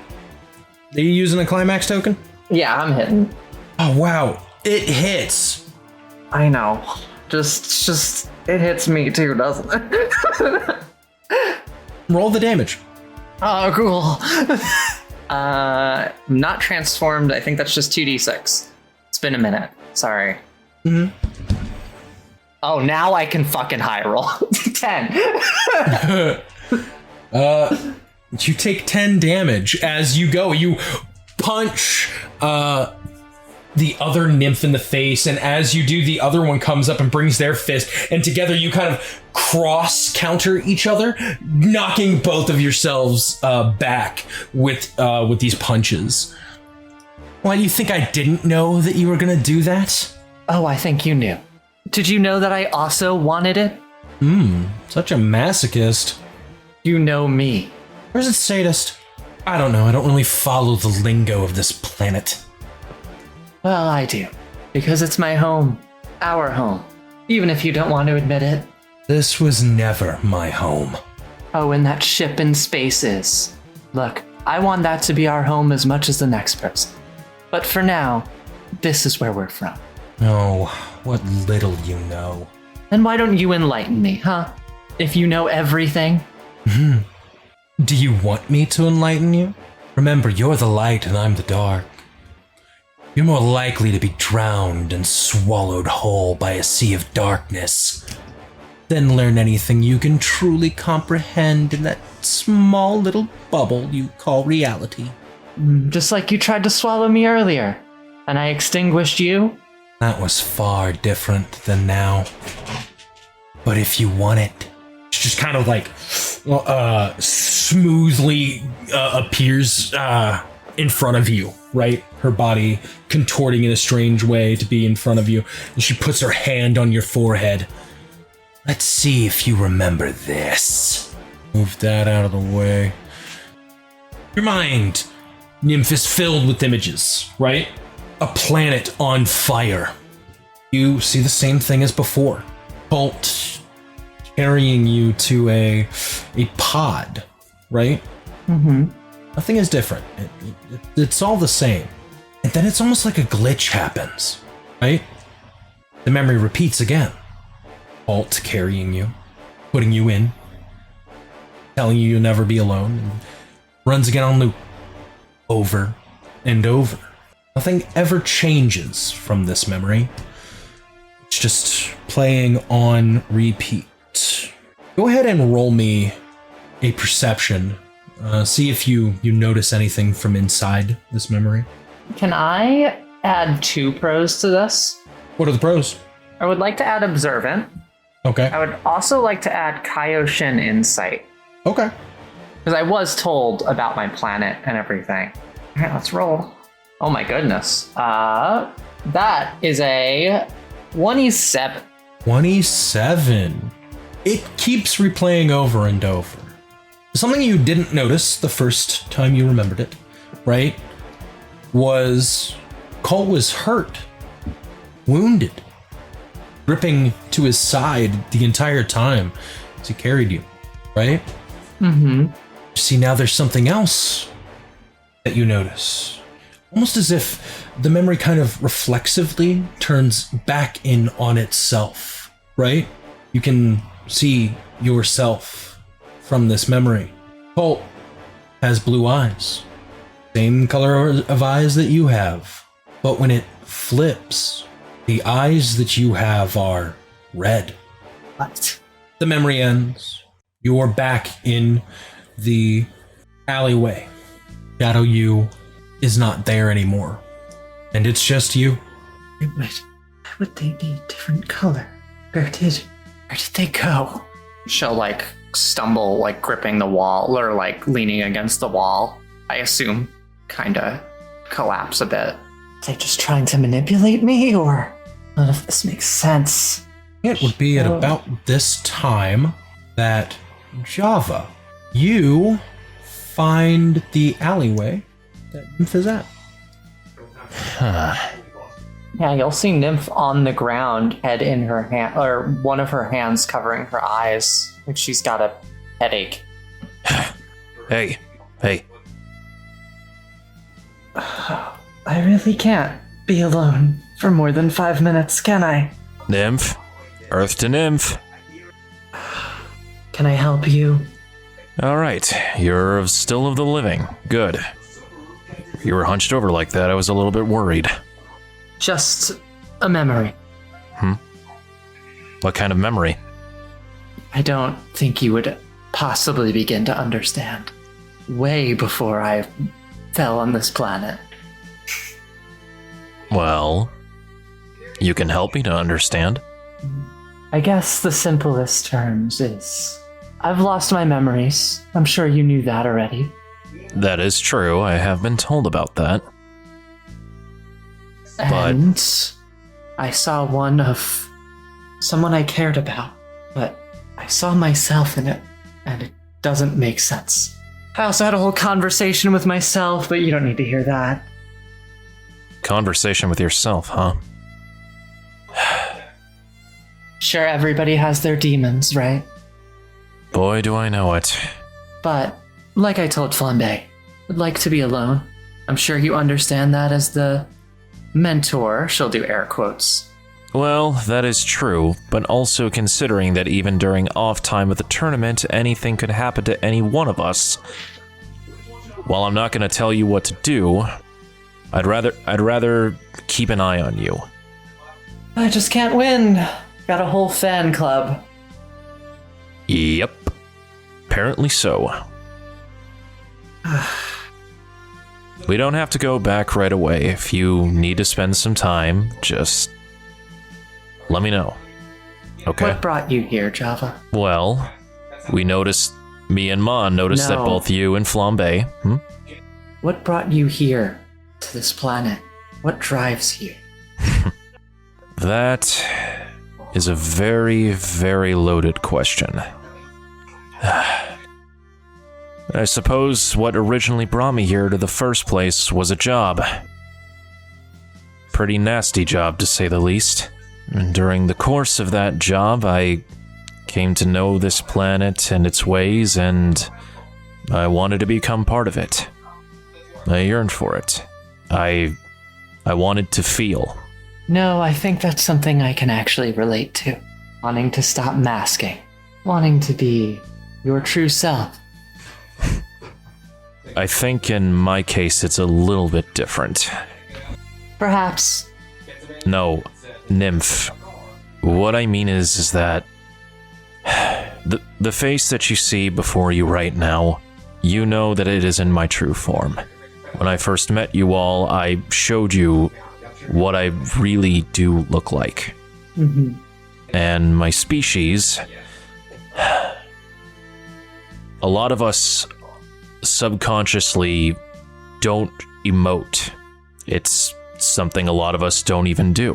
S2: Are you using a climax token?
S3: Yeah, I'm hitting.
S2: Oh, wow. It hits.
S3: I know. Just it hits me too, doesn't it?
S2: Roll the damage.
S3: Oh, cool. Not transformed. I think that's just 2d6. It's been a minute. Sorry.
S2: Mm-hmm.
S3: Oh, now I can fucking high roll. 10.
S2: You take 10 damage as you go. You punch the other nymph in the face, and as you do, the other one comes up and brings their fist, and together you kind of cross counter each other, knocking both of yourselves back with these punches. Why do you think I didn't know that you were gonna do that?
S3: Oh, I think you knew. Did you know that I also wanted it?
S2: Such a masochist.
S3: You know me.
S2: Or is it sadist? I don't know. I don't really follow the lingo of this planet.
S3: Well, I do. Because it's my home. Our home. Even if you don't want to admit it.
S2: This was never my home.
S3: Oh, and that ship in space is. Look, I want that to be our home as much as the next person. But for now, this is where we're from.
S2: Oh, what little you know.
S3: Then why don't you enlighten me, huh? If you know everything.
S2: Do you want me to enlighten you? Remember, you're the light and I'm the dark. You're more likely to be drowned and swallowed whole by a sea of darkness than learn anything you can truly comprehend in that small little bubble you call reality.
S3: Just like you tried to swallow me earlier. And I extinguished you?
S2: That was far different than now. But if you want it, she just kind of like smoothly appears in front of you, right? Her body contorting in a strange way to be in front of you. And she puts her hand on your forehead. Let's see if you remember this. Move that out of the way. Your mind, Nymph, is filled with images, right? A planet on fire. You see the same thing as before. Bolt carrying you to a pod, right?
S3: Mm-hmm.
S2: Nothing is different. It's all the same. And then it's almost like a glitch happens, right? The memory repeats again. Bolt carrying you, putting you in, telling you you'll never be alone, and runs again on loop, over and over. Nothing ever changes from this memory. It's just playing on repeat. Go ahead and roll me a perception. See if you notice anything from inside this memory.
S3: Can I add 2 pros to this?
S2: What are the pros?
S3: I would like to add Observant.
S2: Okay.
S3: I would also like to add Kaioshin Insight.
S2: Okay.
S3: Because I was told about my planet and everything. All right, let's roll. Oh my goodness. That is a 27.
S2: 27. It keeps replaying over and over. Something you didn't notice the first time you remembered it, right, was Cole was hurt, wounded, gripping to his side the entire time as he carried you, right?
S3: Mm-hmm.
S2: See, now there's something else that you notice. Almost as if the memory kind of reflexively turns back in on itself, right? You can see yourself from this memory. Colt has blue eyes. Same color of eyes that you have. But when it flips, the eyes that you have are red.
S3: What?
S2: The memory ends. You're back in the alleyway. Shadow You is not there anymore. And it's just you.
S3: Why would they be different color? Where did they go? She'll stumble, like gripping the wall or like leaning against the wall. I assume kind of collapse a bit. Are they just trying to manipulate me, or none of this makes sense?
S2: It would be at about this time that Java, you find the alleyway that Nymph is at.
S3: Yeah, you'll see Nymph on the ground, head in her hand, or one of her hands covering her eyes, like she's got a headache.
S6: Hey.
S3: I really can't be alone for more than 5 minutes, can I?
S6: Nymph. Earth to Nymph.
S3: Can I help you?
S6: All right, you're still of the living. Good. You were hunched over like that, I was a little bit worried.
S3: Just a memory.
S6: What kind of memory?
S3: I don't think you would possibly begin to understand. Way before I fell on this planet.
S6: Well, you can help me to understand.
S3: I guess the simplest terms is I've lost my memories. I'm sure you knew that already.
S6: That is true, I have been told about that.
S3: And I saw one of someone I cared about, but I saw myself in it, and it doesn't make sense. I also had a whole conversation with myself, but you don't need to hear that.
S6: Conversation with yourself, huh?
S3: Sure, everybody has their demons, right?
S6: Boy, do I know it.
S3: But, like I told Flambe, I'd like to be alone. I'm sure you understand that as the mentor. She'll do air quotes.
S6: Well, that is true, but also considering that even during off time of the tournament, anything could happen to any one of us. While I'm not going to tell you what to do, I'd rather keep an eye on you.
S3: I just can't win. Got a whole fan club.
S6: Yep. Apparently so. We don't have to go back right away. If you need to spend some time, just let me know. Okay?
S3: What brought you here, Java?
S6: Well, me and Mon noticed that both you and Flambe.
S3: What brought you here, to this planet? What drives you?
S6: That is a very, very loaded question. I suppose what originally brought me here to the first place was a job. Pretty nasty job, to say the least. And during the course of that job, I came to know this planet and its ways, and I wanted to become part of it. I yearned for it. I wanted to feel.
S3: No, I think that's something I can actually relate to. Wanting to stop masking. Wanting to be your true self.
S6: I think in my case it's a little bit different.
S3: Perhaps.
S6: No, Nymph. What I mean is that the face that you see before you right now, you know that it isn't my true form. When I first met you all, I showed you what I really do look like.
S3: Mm-hmm.
S6: And my species, a lot of us subconsciously don't emote. It's something a lot of us don't even do.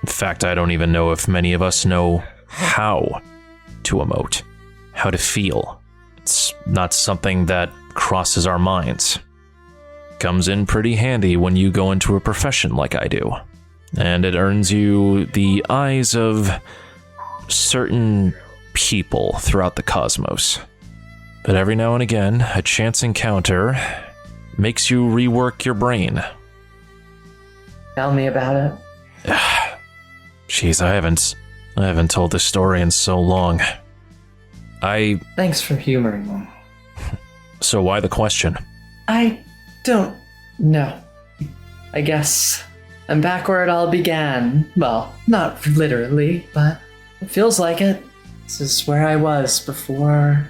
S6: In fact, I don't even know if many of us know how to emote, how to feel. It's not something that crosses our minds. Comes in pretty handy when you go into a profession like I do. And it earns you the eyes of certain people throughout the cosmos. But every now and again, a chance encounter makes you rework your brain.
S3: Tell me about it.
S6: Jeez, I haven't told this story in so long.
S3: Thanks for humoring me.
S6: So why the question?
S3: I don't know. I guess I'm back where it all began. Well, not literally, but it feels like it. This is where I was before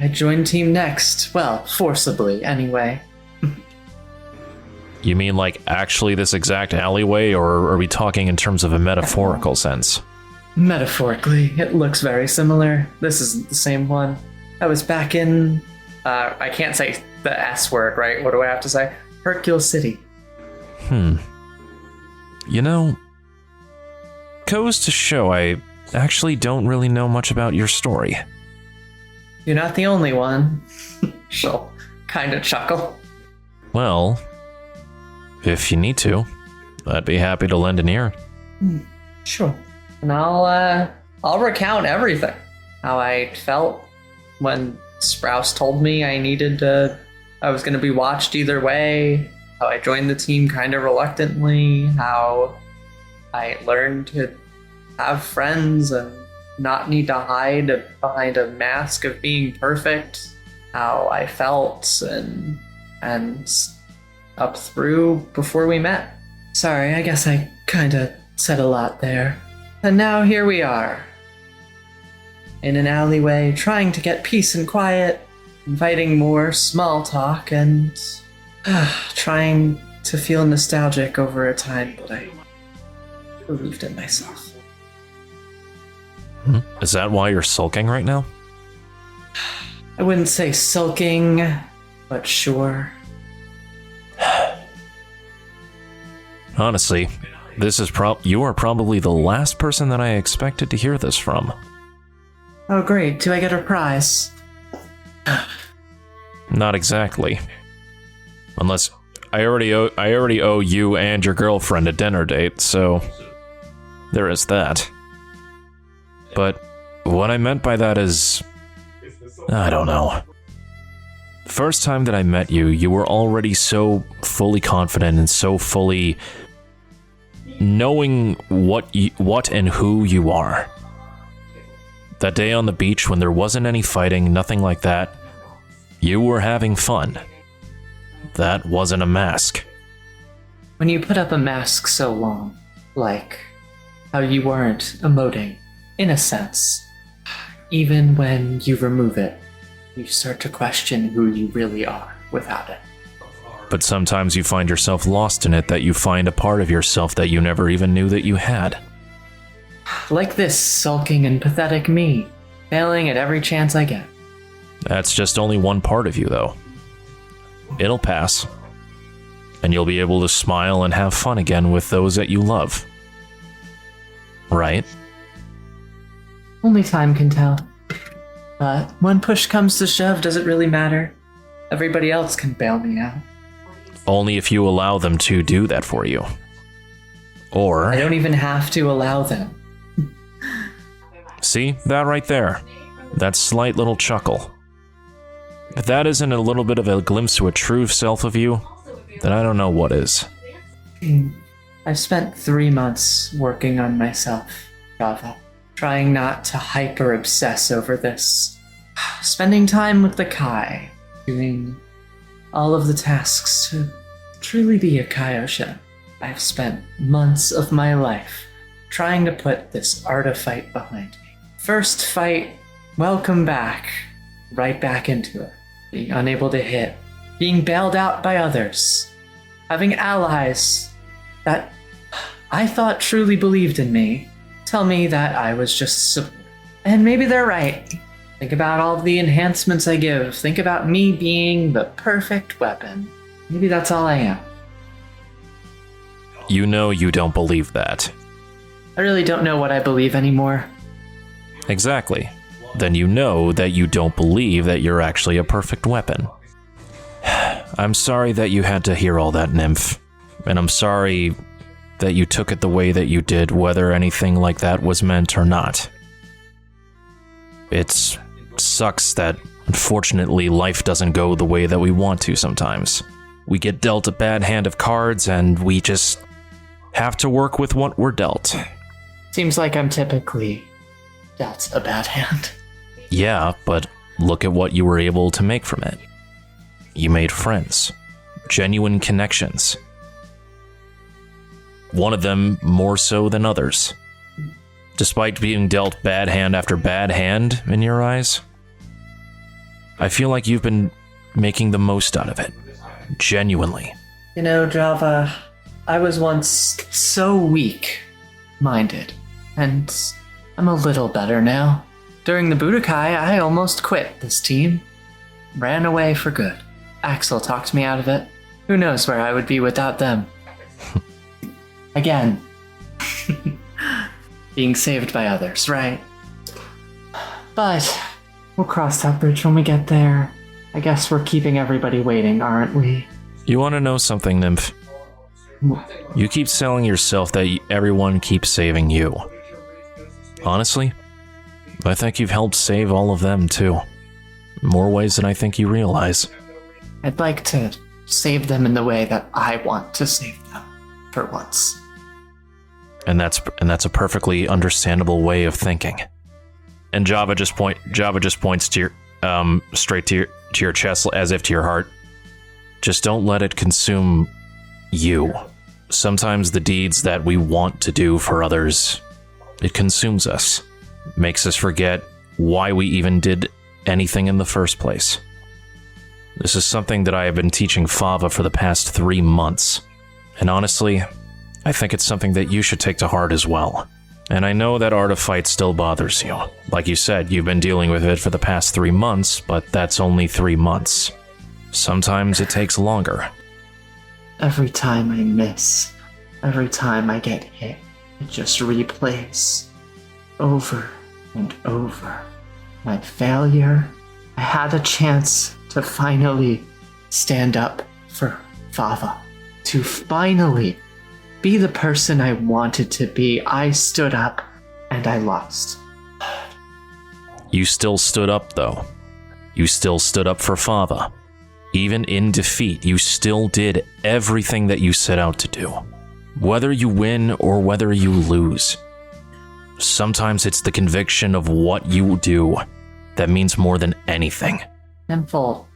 S3: I joined Team Next. Well, forcibly, anyway.
S6: You mean like actually this exact alleyway, or are we talking in terms of a metaphorical sense?
S3: Metaphorically, it looks very similar. This isn't the same one. I was back in, I can't say the S word, right? What do I have to say? Hercule City.
S6: You know, goes to show I actually don't really know much about your story.
S3: You're not the only one. She'll kind of chuckle.
S6: Well, if you need to, I'd be happy to lend an ear.
S3: Sure. And I'll recount everything. How I felt when Sprouse told me I was gonna be watched either way. How I joined the team kind of reluctantly. How I learned to have friends and not need to hide behind a mask of being perfect. How I felt and up through before we met. Sorry, I guess I kind of said a lot there. And now here we are. In an alleyway, trying to get peace and quiet, inviting more small talk, and trying to feel nostalgic over a time that I believed in myself.
S6: Is that why you're sulking right now?
S3: I wouldn't say sulking, but sure.
S6: Honestly, this is you are probably the last person that I expected to hear this from.
S3: Oh great, do I get a prize?
S6: Not exactly. Unless I already owe you and your girlfriend a dinner date, so there is that. But what I meant by that is, I don't know. The first time that I met you, you were already so fully confident and so fully knowing what and who you are. That day on the beach when there wasn't any fighting, nothing like that, you were having fun. That wasn't a mask.
S3: When you put up a mask so long, like how you weren't emoting, in a sense, even when you remove it, you start to question who you really are without it.
S6: But sometimes you find yourself lost in it, that you find a part of yourself that you never even knew that you had.
S3: Like this sulking and pathetic me, failing at every chance I get.
S6: That's just only one part of you, though. It'll pass. And you'll be able to smile and have fun again with those that you love. Right?
S3: Only time can tell. But when push comes to shove, does it really matter? Everybody else can bail me out.
S6: Only if you allow them to do that for you. Or...
S3: I don't even have to allow them.
S6: See? That right there. That slight little chuckle. If that isn't a little bit of a glimpse to a true self of you, then I don't know what is.
S3: I've spent 3 months working on myself, Java. Trying not to hyper-obsess over this. Spending time with the Kai. Doing all of the tasks to truly be a Kaioshin. I've spent months of my life trying to put this Artifight behind me. First fight, welcome back. Right back into it. Being unable to hit. Being bailed out by others. Having allies that I thought truly believed in me tell me that I was just and maybe they're right. Think about all of the enhancements I give. Think about me being the perfect weapon. Maybe that's all I am.
S6: You know you don't believe that.
S3: I really don't know what I believe anymore.
S6: Exactly. Then you know that you don't believe that you're actually a perfect weapon. I'm sorry that you had to hear all that, Nymph. And I'm sorry that you took it the way that you did, whether anything like that was meant or not. It sucks that, unfortunately, life doesn't go the way that we want to sometimes. We get dealt a bad hand of cards, and we just have to work with what we're dealt.
S3: Seems like I'm typically dealt a bad hand.
S6: Yeah, but look at what you were able to make from it. You made friends. Genuine connections. One of them more so than others. Despite being dealt bad hand after bad hand in your eyes, I feel like you've been making the most out of it. Genuinely.
S3: You know, Java, I was once so weak-minded and I'm a little better now. During the Budokai, I almost quit this team. Ran away for good. Axel talked me out of it. Who knows where I would be without them? Again. Being saved by others, right? But we'll cross that bridge when we get there. I guess we're keeping everybody waiting, aren't we?
S6: You want to know something, Nymph? You keep telling yourself that everyone keeps saving you. Honestly, I think you've helped save all of them, too. More ways than I think you realize.
S3: I'd like to save them in the way that I want to save them, for once.
S6: And that's a perfectly understandable way of thinking. And Java just points to your straight to your chest, as if to your heart. Just don't let it consume you. Sometimes the deeds that we want to do for others, it consumes us, makes us forget why we even did anything in the first place. This is something that I have been teaching Fava for the past 3 months, and honestly, I think it's something that you should take to heart as well. And I know that Art of Fight still bothers you. Like you said, you've been dealing with it for the past 3 months, but that's only 3 months. Sometimes it takes longer.
S3: Every time I miss, every time I get hit, it just replays over and over. My failure. I had a chance to finally stand up for Fava. To finally be the person I wanted to be. I stood up and I lost.
S6: You still stood up, though. You still stood up for Fava. Even in defeat, you still did everything that you set out to do. Whether you win or whether you lose. Sometimes it's the conviction of what you do that means more than anything.
S3: Nymphal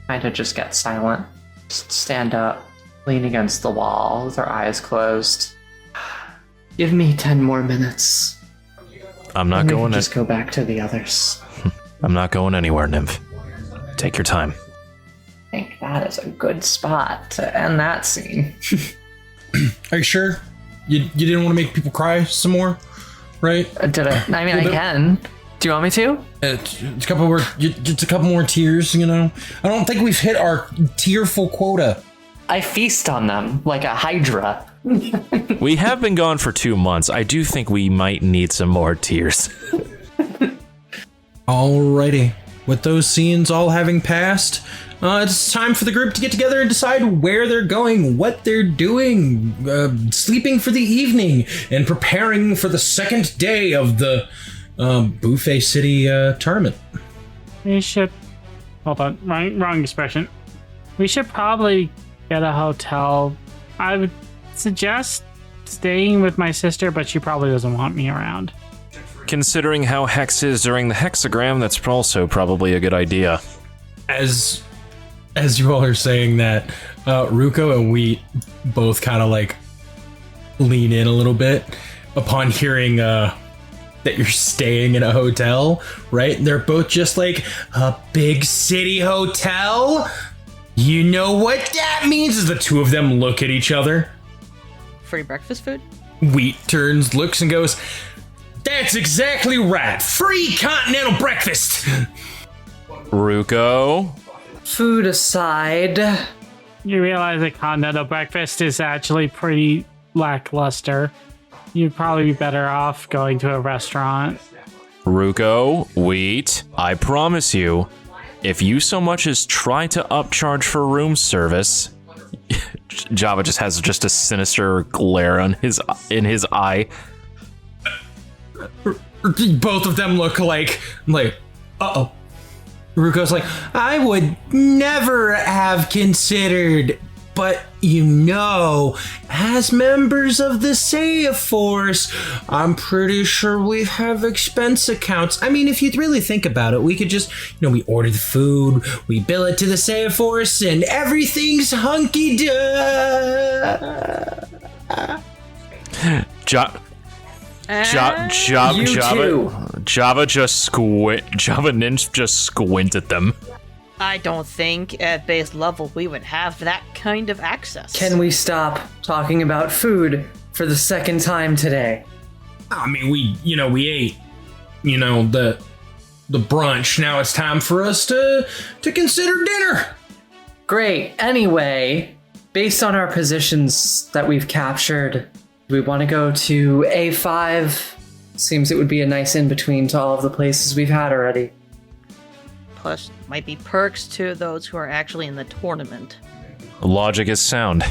S3: kind of just gets silent. Just stand up, lean against the wall with her eyes closed. Give me 10 more minutes.
S6: I'm not going to
S3: just go back to the others.
S6: I'm not going anywhere, Nymph. Take your time.
S3: I think that is a good spot to end that scene.
S2: Are you sure? You didn't want to make people cry some more, right?
S3: Did I? I mean, I can. Do you want me to?
S2: It's a couple more tears, you know? I don't think we've hit our tearful quota.
S3: I feast on them like a hydra.
S6: We have been gone for 2 months. I do think we might need some more tears.
S2: Alrighty. With those scenes all having passed, it's time for the group to get together and decide where they're going, what they're doing, sleeping for the evening, and preparing for the second day of the Buffet City tournament.
S1: We should... Hold on. Wrong expression. We should probably get a hotel. I would suggest staying with my sister, but she probably doesn't want me around.
S6: Considering how Hex is during the hexagram, that's also probably a good idea.
S2: As you all are saying that, Ruko and Wheat both kind of like lean in a little bit upon hearing that you're staying in a hotel, right? And they're both just like, a big city hotel? You know what that means? As the two of them look at each other.
S4: Free breakfast food?
S2: Wheat turns, looks, and goes, "That's exactly right. Free continental breakfast."
S6: Ruko?
S3: Food aside,
S1: You realize a continental breakfast is actually pretty lackluster. You'd probably be better off going to a restaurant.
S6: Ruko, Wheat, I promise you, if you so much as try to upcharge for room service... Java just has a sinister glare in his eye.
S2: Both of them look like, uh-oh. Ruko's like, "I would never have considered, but as members of the Seiya Force, I'm pretty sure we have expense accounts. I mean, if you really think about it, we could just, we order the food, we bill it to the Seiya Force, and everything's hunky-dory."
S6: Java Ninja just squint at them.
S4: I don't think at base level we would have that kind of access.
S3: can we stop talking about food for the second time today?
S2: I mean, we ate the brunch. Now it's time for us to consider dinner.
S3: Great. Anyway, based on our positions that we've captured, we want to go to A5. Seems it would be a nice in-between to all of the places we've had already.
S4: Plus, might be perks to those who are actually in the tournament.
S6: Logic is sound.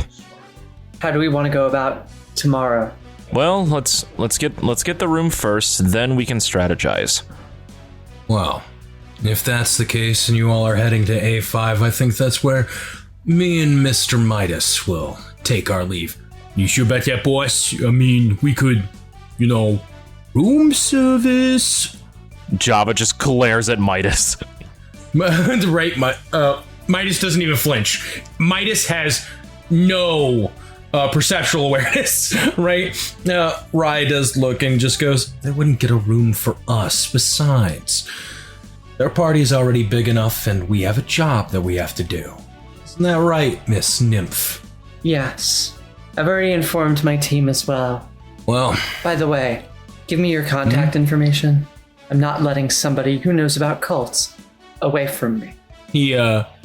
S3: How do we want to go about tomorrow?
S6: Well, let's get the room first, then we can strategize.
S2: Well, if that's the case and you all are heading to A5, I think that's where me and Mr. Midas will take our leave.
S8: You sure about that, boss? I mean, we could, room service.
S6: Java just glares at Midas.
S2: Right, Midas doesn't even flinch. Midas has no perceptual awareness, right? Rye does look and just goes, they wouldn't get a room for us. Besides, their party's already big enough and we have a job that we have to do. Isn't that right, Miss Nymph?
S3: Yes. I've already informed my team as well.
S2: Well,
S3: by the way, give me your contact information. I'm not letting somebody who knows about cults away from me.
S2: He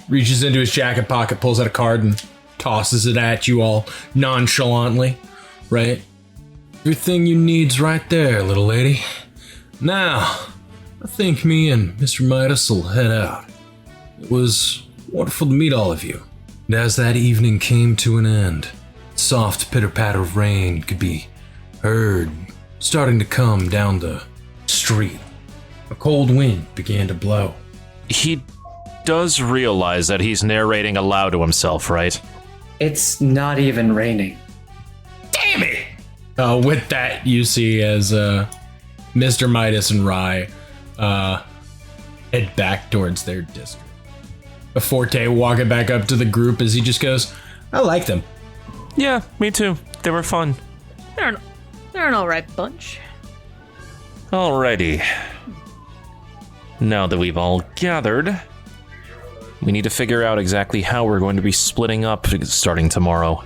S2: reaches into his jacket pocket, pulls out a card, and tosses it at you all nonchalantly, right? Everything you need's right there, little lady. Now, I think me and Mr. Midas will head out. It was wonderful to meet all of you. And as that evening came to an end, soft pitter-patter of rain could be heard starting to come down the street. A cold wind began to blow.
S6: He does realize that he's narrating aloud to himself, right?
S3: It's not even raining.
S2: Damn it! With that, you see as Mr. Midas and Rye head back towards their district. Forte walking back up to the group as he just goes, I like them.
S6: Yeah, me too. They were fun.
S4: They're an alright bunch.
S6: Alrighty. Now that we've all gathered, we need to figure out exactly how we're going to be splitting up starting tomorrow.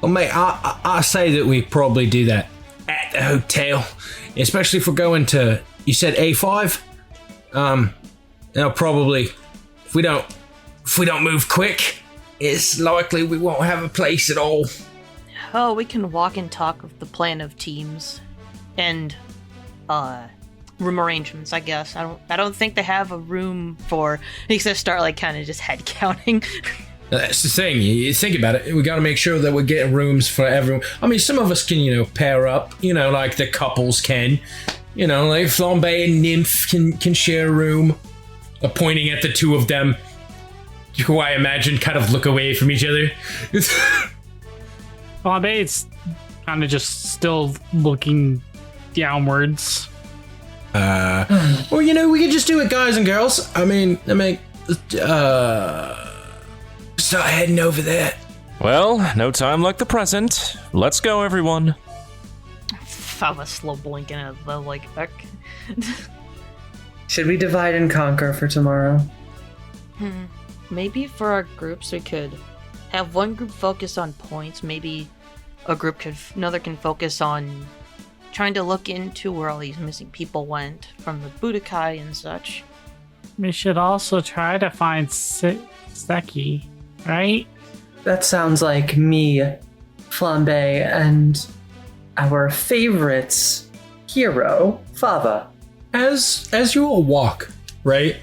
S2: Well, mate, I say that we probably do that at the hotel, especially if we're going to, you said A5? Probably, if we don't move quick, it's likely we won't have a place at all.
S4: Oh, we can walk and talk of the plan of teams and room arrangements, I guess. I don't think they have a room for, except start kind of just head counting.
S2: That's the thing. You think about it. We got to make sure that we're getting rooms for everyone. I mean, some of us can, pair up. Like the couples can. Like Flambe and Nymph can share a room. Pointing at the two of them, who I imagine kind of look away from each other.
S1: Flambe's kind of just still looking downwards.
S2: Well, we could just do it, guys and girls. I mean, start heading over there.
S6: Well, no time like the present. Let's go, everyone.
S4: I'm a slow blinking at the heck.
S3: Should we divide and conquer for tomorrow?
S4: Maybe for our groups we could have one group focus on points. Maybe another can focus on trying to look into where all these missing people went from the Budokai and such.
S1: We should also try to find Seki, right?
S3: That sounds like me, Flambe, and our favorites hero, Fava.
S2: As you all walk, right?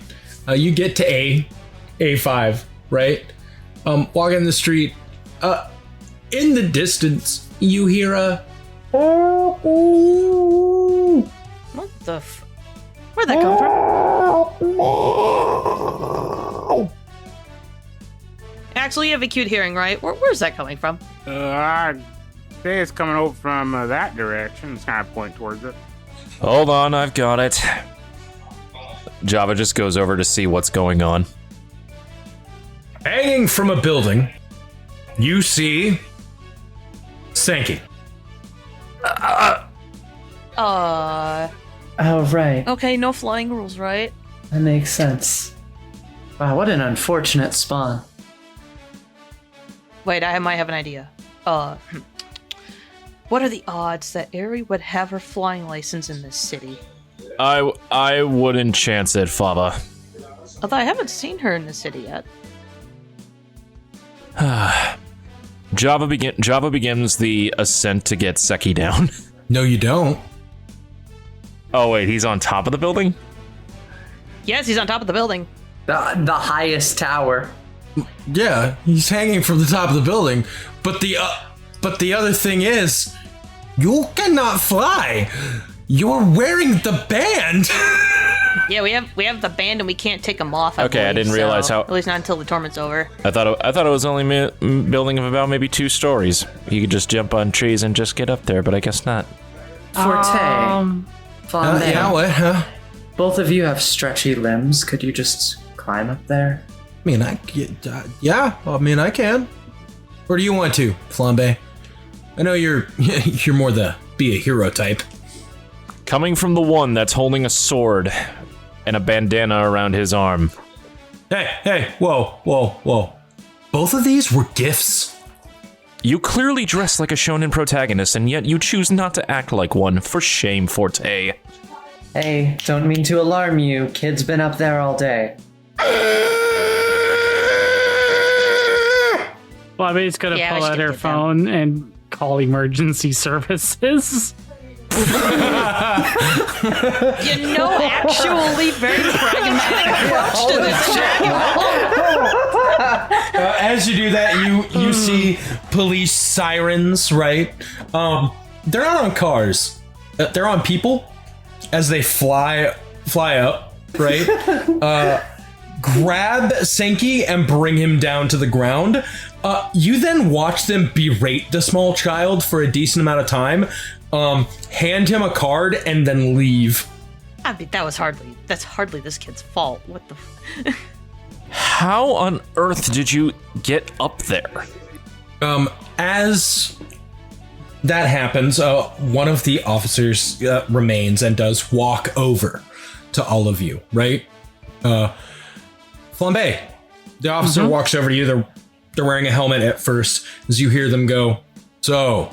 S2: You get to A5, right? Walking the street. In the distance, you hear a.
S4: What the? Where'd that come from? Actually, you have acute hearing, right? Where's that coming from?
S5: I say it's coming over from that direction. It's kind of pointing towards it.
S6: Hold on, I've got it. Java just goes over to see what's going on.
S2: Hanging from a building, you see Sankey.
S3: Oh, right.
S4: Okay, no flying rules, right?
S3: That makes sense. Wow, what an unfortunate spawn.
S4: Wait, I might have an idea. What are the odds that Eri would have her flying license in this city?
S6: I wouldn't chance it, Flava.
S4: Although I haven't seen her in the city yet.
S6: Java begins the ascent to get Seki down.
S2: No, you don't.
S6: Oh wait, he's on top of the building?
S4: Yes, he's on top of the building.
S3: The highest tower.
S2: Yeah, he's hanging from the top of the building. But the other thing is, you cannot fly. You're wearing the band.
S4: Yeah, we have the band and we can't take them off.
S6: Okay, I didn't realize how.
S4: At least not until the tournament's over.
S6: I thought it was only a building of about maybe 2 stories. You could just jump on trees and just get up there, but I guess not.
S3: Flambe.
S2: Yeah, what? Huh?
S3: Both of you have stretchy limbs. Could you just climb up there?
S2: I mean, I can. Or do you want to, Flambe? I know you're more the be a hero type.
S6: Coming from the one that's holding a sword and a bandana around his arm.
S2: Hey, whoa. Both of these were gifts.
S6: You clearly dress like a shonen protagonist, and yet you choose not to act like one. For shame, Forte.
S3: Hey, don't mean to alarm you. Kid's been up there all day.
S1: Bobby's gonna pull out her phone and call emergency services.
S4: Actually very pragmatic approach to this.
S2: As you do that, you see police sirens, right? They're not on cars. They're on people as they fly up, right? Grab Senki and bring him down to the ground. You then watch them berate the small child for a decent amount of time, hand him a card, and then leave.
S4: I mean, that's hardly this kid's fault. What the?
S6: How on earth did you get up there?
S2: As that happens, one of the officers remains and does walk over to all of you, right? Flambe, the officer walks over to you. They're wearing a helmet at first, as you hear them go, "So,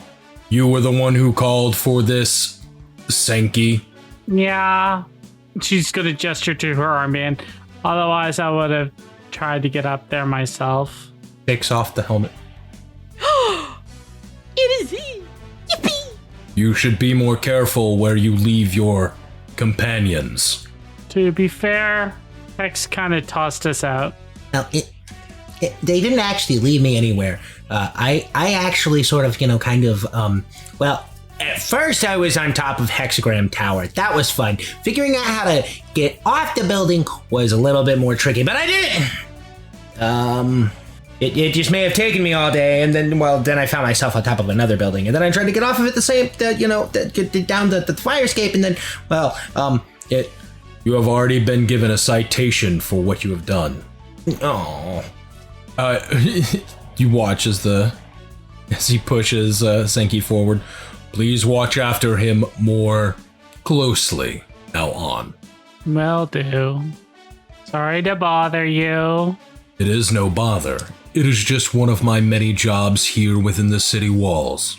S2: you were the one who called for this, Senki?"
S1: Yeah. She's gonna gesture to her armband. Otherwise, I would have tried to get up there myself.
S2: Takes off the helmet.
S4: It is he! Yippee!
S7: You should be more careful where you leave your companions.
S1: To be fair, Hex kind of tossed us out.
S10: Well, they didn't actually leave me anywhere. I actually sort of, well, at first I was on top of Hexagram Tower. That was fun. Figuring out how to get off the building was a little bit more tricky, but I did it! It just may have taken me all day, and then I found myself on top of another building, and then I tried to get off of it get down the fire escape, and then,
S7: You have already been given a citation for what you have done.
S2: Oh. You watch as he pushes Senki forward.
S7: Please watch after him more closely now on.
S1: Will do. Sorry to bother you.
S7: It is no bother. It is just one of my many jobs here within the city walls.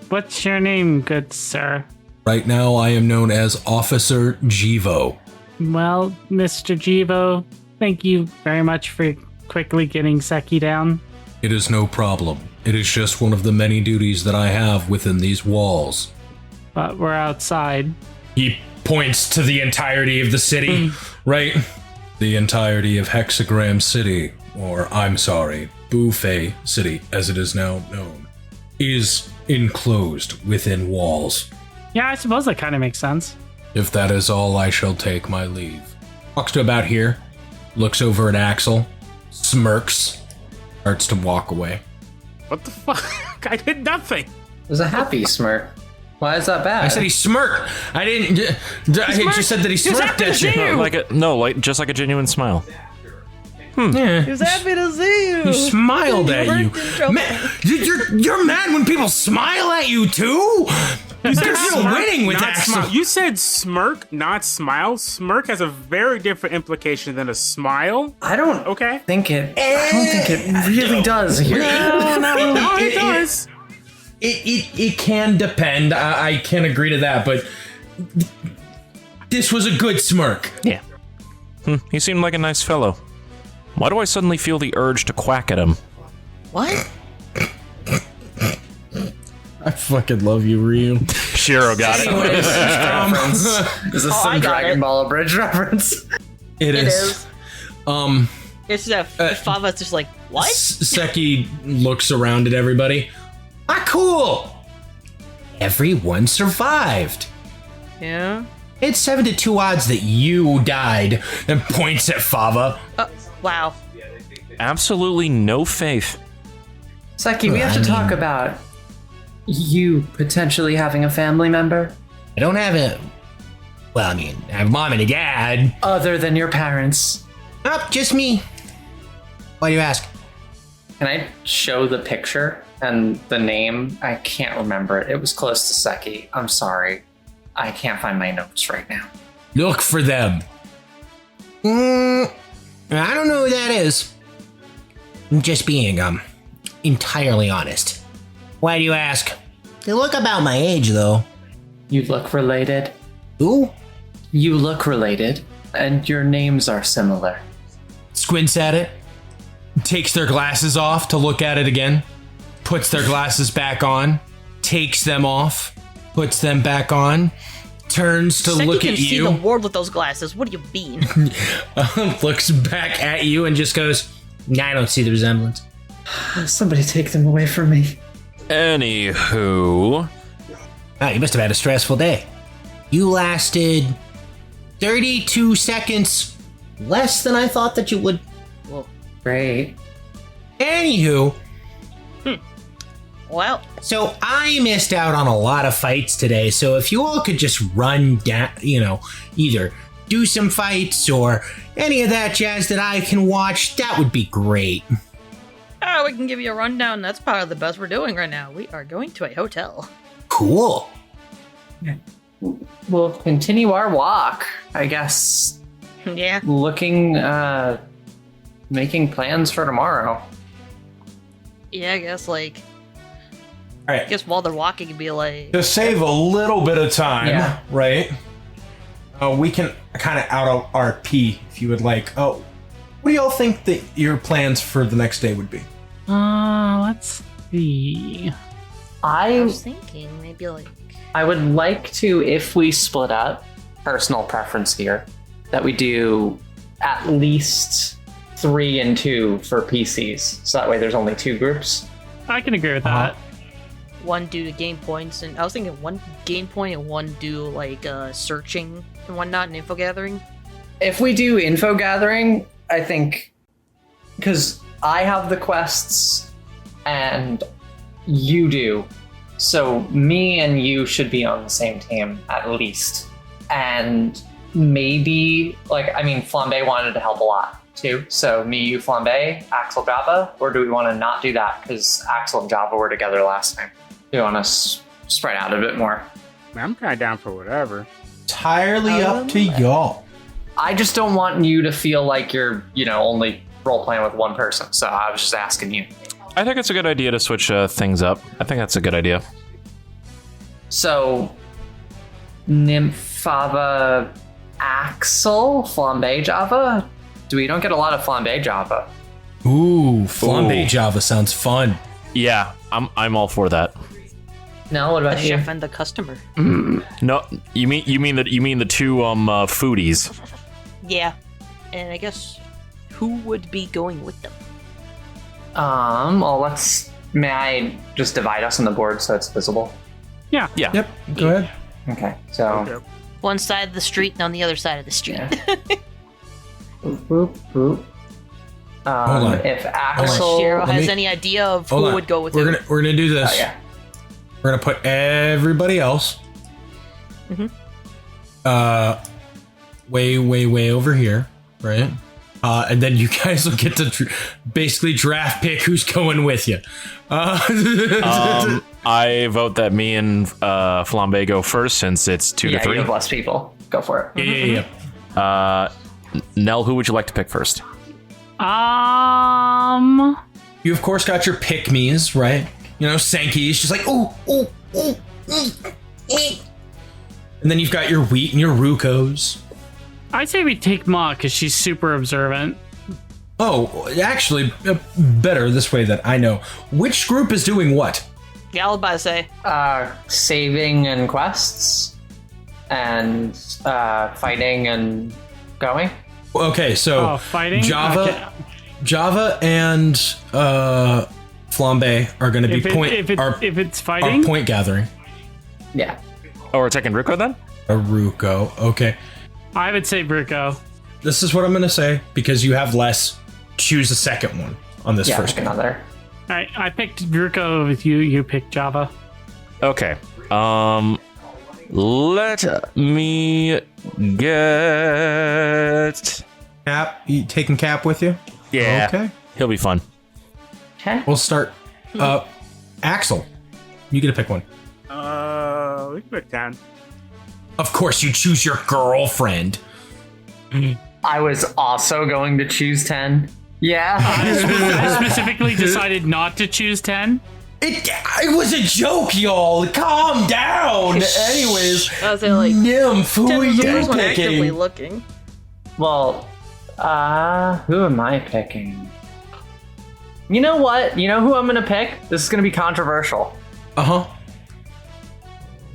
S1: What's your name, good sir?
S7: Right now I am known as Officer Jivo.
S1: Well, Mr. Jivo, thank you very much for quickly getting Seki down.
S7: It is no problem. It is just one of the many duties that I have within these walls.
S1: But we're outside.
S2: He points to the entirety of the city, right?
S7: The entirety of Hexagram City, or I'm sorry, Buffet City, as it is now known, is enclosed within walls.
S1: Yeah, I suppose that kind of makes sense.
S7: If that is all, I shall take my leave.
S2: Walks to about here, looks over at Axel, smirks, starts to walk away.
S5: What the fuck? I did nothing.
S3: It was a happy smirk. Why is that bad?
S2: I said he smirked. I didn't. I just said that he smirked at you.
S6: Just like a genuine smile.
S2: Yeah.
S4: He was happy to see you.
S2: He smiled at you. Man, you're mad when people smile at you too? You're still winning with that.
S5: You said smirk, not smile. Smirk has a very different implication than a smile.
S3: I don't think it really does here.
S5: No, it does.
S2: It can depend. I can agree to that, but This was a good smirk.
S6: Yeah. He seemed like a nice fellow. Why do I suddenly feel the urge to quack at him?
S4: What?
S2: I fucking love you, Ryu.
S6: Shiro got it.
S3: Is this
S4: I
S3: some
S4: got
S3: Dragon
S4: it.
S3: Ball Abridged reference?
S2: It
S4: It
S2: is.
S4: is. It's that Fava's just like, what?
S2: Seki looks around at everybody. Ah, cool. Everyone survived.
S4: Yeah.
S2: It's 7-2 odds that you died, and points at Fava.
S4: Wow.
S6: Absolutely no faith.
S3: Seki, we have to talk about you potentially having a family member
S2: I don't have a. Well, I mean, I have a mom and a dad.
S3: other than your parents.
S2: Nope, just me. Why do you ask?
S3: Can I show the picture and the name? I can't remember it. It was close to Seki. I'm sorry. I can't find my notes right now.
S2: Look for them. I don't know who that is. I'm just being, entirely honest. Why do you ask? They look about my age, though.
S3: You look related.
S2: Who?
S3: You look related, and your names are similar.
S2: Squints at it, takes their glasses off to look at it again, puts their glasses back on, takes them off, puts them back on, turns to
S4: Seki
S2: look
S4: can
S2: at
S4: see
S2: you,
S4: the world with those glasses. What do you mean?
S2: looks back at you, and just goes, "I don't see the resemblance."
S3: Somebody take them away from me.
S6: Anywho,
S2: You must have had a stressful day. You lasted 32 seconds less than I thought that you would.
S3: Great.
S2: Anywho,
S4: Well,
S2: so I missed out on a lot of fights today, so if you all could just run down, either do some fights or any of that jazz that I can watch, that would be great.
S4: we can give you a rundown. That's part of the best we're doing right now. We are going to a hotel.
S2: Cool.
S3: We'll continue our walk, I guess.
S4: Yeah.
S3: Looking, making plans for tomorrow.
S4: Yeah, I guess, like,
S2: All right.
S4: I guess while they're walking, it'd be like,
S2: To save a little bit of time,
S3: Yeah.
S2: right? We can kind of auto RP if you would like. Oh, what do y'all think that your plans for the next day would be?
S1: Let's see.
S4: I was thinking maybe like,
S3: I would like to, if we split up, personal preference here, that we do at least 3 and 2 for PCs. So that way there's only 2 groups.
S1: I can agree with that.
S4: one do to game points, and I was thinking 1 game point and 1 do like searching and whatnot and info gathering.
S3: If we do info gathering, I think, because I have the quests and you do, so me and you should be on the same team at least. And maybe, Flambe wanted to help a lot too. So me, you, Flambe, Axel, Java, or do we want to not do that because Axel and Java were together last time? Do you want to spread out a bit more?
S5: I'm kind of down for whatever.
S2: Entirely up to y'all.
S3: I just don't want you to feel like you're, only role playing with one person. So I was just asking you.
S6: I think it's a good idea to switch things up. I think that's a good idea.
S3: So, Nymphava, Axel, Flambe Java? We don't get a lot of Flambe Java.
S2: Ooh, Flambe
S6: Ooh.
S2: Java sounds fun.
S6: Yeah, I'm all for that.
S3: No, what
S4: The
S3: about you?
S4: chef and the customer.
S6: No, you mean the two foodies.
S4: Yeah. And I guess who would be going with them?
S3: Well, may I just divide us on the board so it's visible?
S6: Yeah.
S2: Yep, go ahead.
S3: Okay, so.
S5: Okay.
S4: One side of the street and on the other side of the street.
S3: Yeah. Boop, boop.
S2: Hold on.
S3: If
S4: Unless
S3: Axel.
S4: Shiro
S2: let
S4: has
S2: me-
S4: any idea of
S2: Hold
S4: who
S2: on.
S4: would go with
S2: we're
S4: him.
S2: We're gonna do this.
S3: Oh, yeah.
S2: We're gonna put everybody else. Way over here, right? And then you guys will get to basically draft pick who's going with you.
S6: I vote that me and Flambe go first since it's 2 to
S3: Yeah,
S6: 3.
S3: you have less people. Go for it.
S2: Yeah.
S6: Nell, who would you like to pick first?
S2: You of course got your pick me's, right? Senki's just like ooh. And then you've got your wheat and your Rukos.
S1: I say we take Ma because she's super observant.
S2: Oh, actually, better this way that I know. Which group is doing what?
S4: Yeah, I was about to say.
S3: Saving and quests, and fighting and going.
S2: Okay, so
S1: fighting?
S2: Java,
S1: Okay.
S2: Java and Flambe are going to be
S1: If it's fighting,
S2: point gathering.
S3: Yeah.
S6: Oh, we're taking Ruko then?
S2: A Ruko, okay.
S1: I would say Bruco.
S2: This is what I'm going to say because you have less. Choose the second one on this
S3: Yeah,
S2: first
S3: pick
S2: one.
S3: another.
S1: All right, I picked Bruco with you. You picked Java.
S6: Okay. Let me get...
S2: Cap, you taking Cap with you?
S6: Yeah.
S2: Okay.
S6: He'll be fun.
S3: Okay.
S2: We'll start. Axel, you get to pick one.
S5: We can pick 10.
S2: Of course, you choose your girlfriend.
S3: I was also going to choose 10. Yeah.
S1: I specifically decided not to choose 10.
S2: It was a joke, y'all. Calm down. Anyways,
S4: I was like,
S2: Nymph, who are you
S4: actively
S2: picking?
S4: looking.
S3: Well, who am I picking? You know what? You know who I'm gonna pick? This is gonna be controversial.
S2: Uh-huh.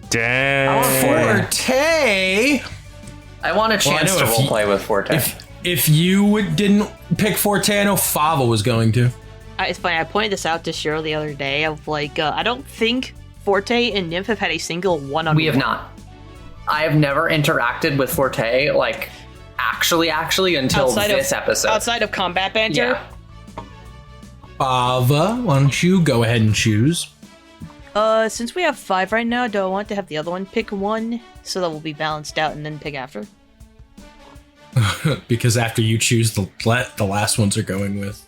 S6: Damn.
S2: Forte.
S3: I want a chance
S2: know
S3: to
S2: if you-
S3: roleplay with Forte.
S2: If you didn't pick Forte, I know Fava was going to.
S4: It's funny, I pointed this out to Cheryl the other day of like, I don't think Forte and Nymph have had a single one-on-one.
S3: We have not. I have never interacted with Forte, like, actually until this episode.
S4: Outside of combat banter?
S3: Yeah.
S2: Fava, why don't you go ahead and choose?
S4: Since we have 5 right now, do I want to have the other one pick one so that we'll be balanced out and then pick after?
S2: Because after you choose, the last ones are going with.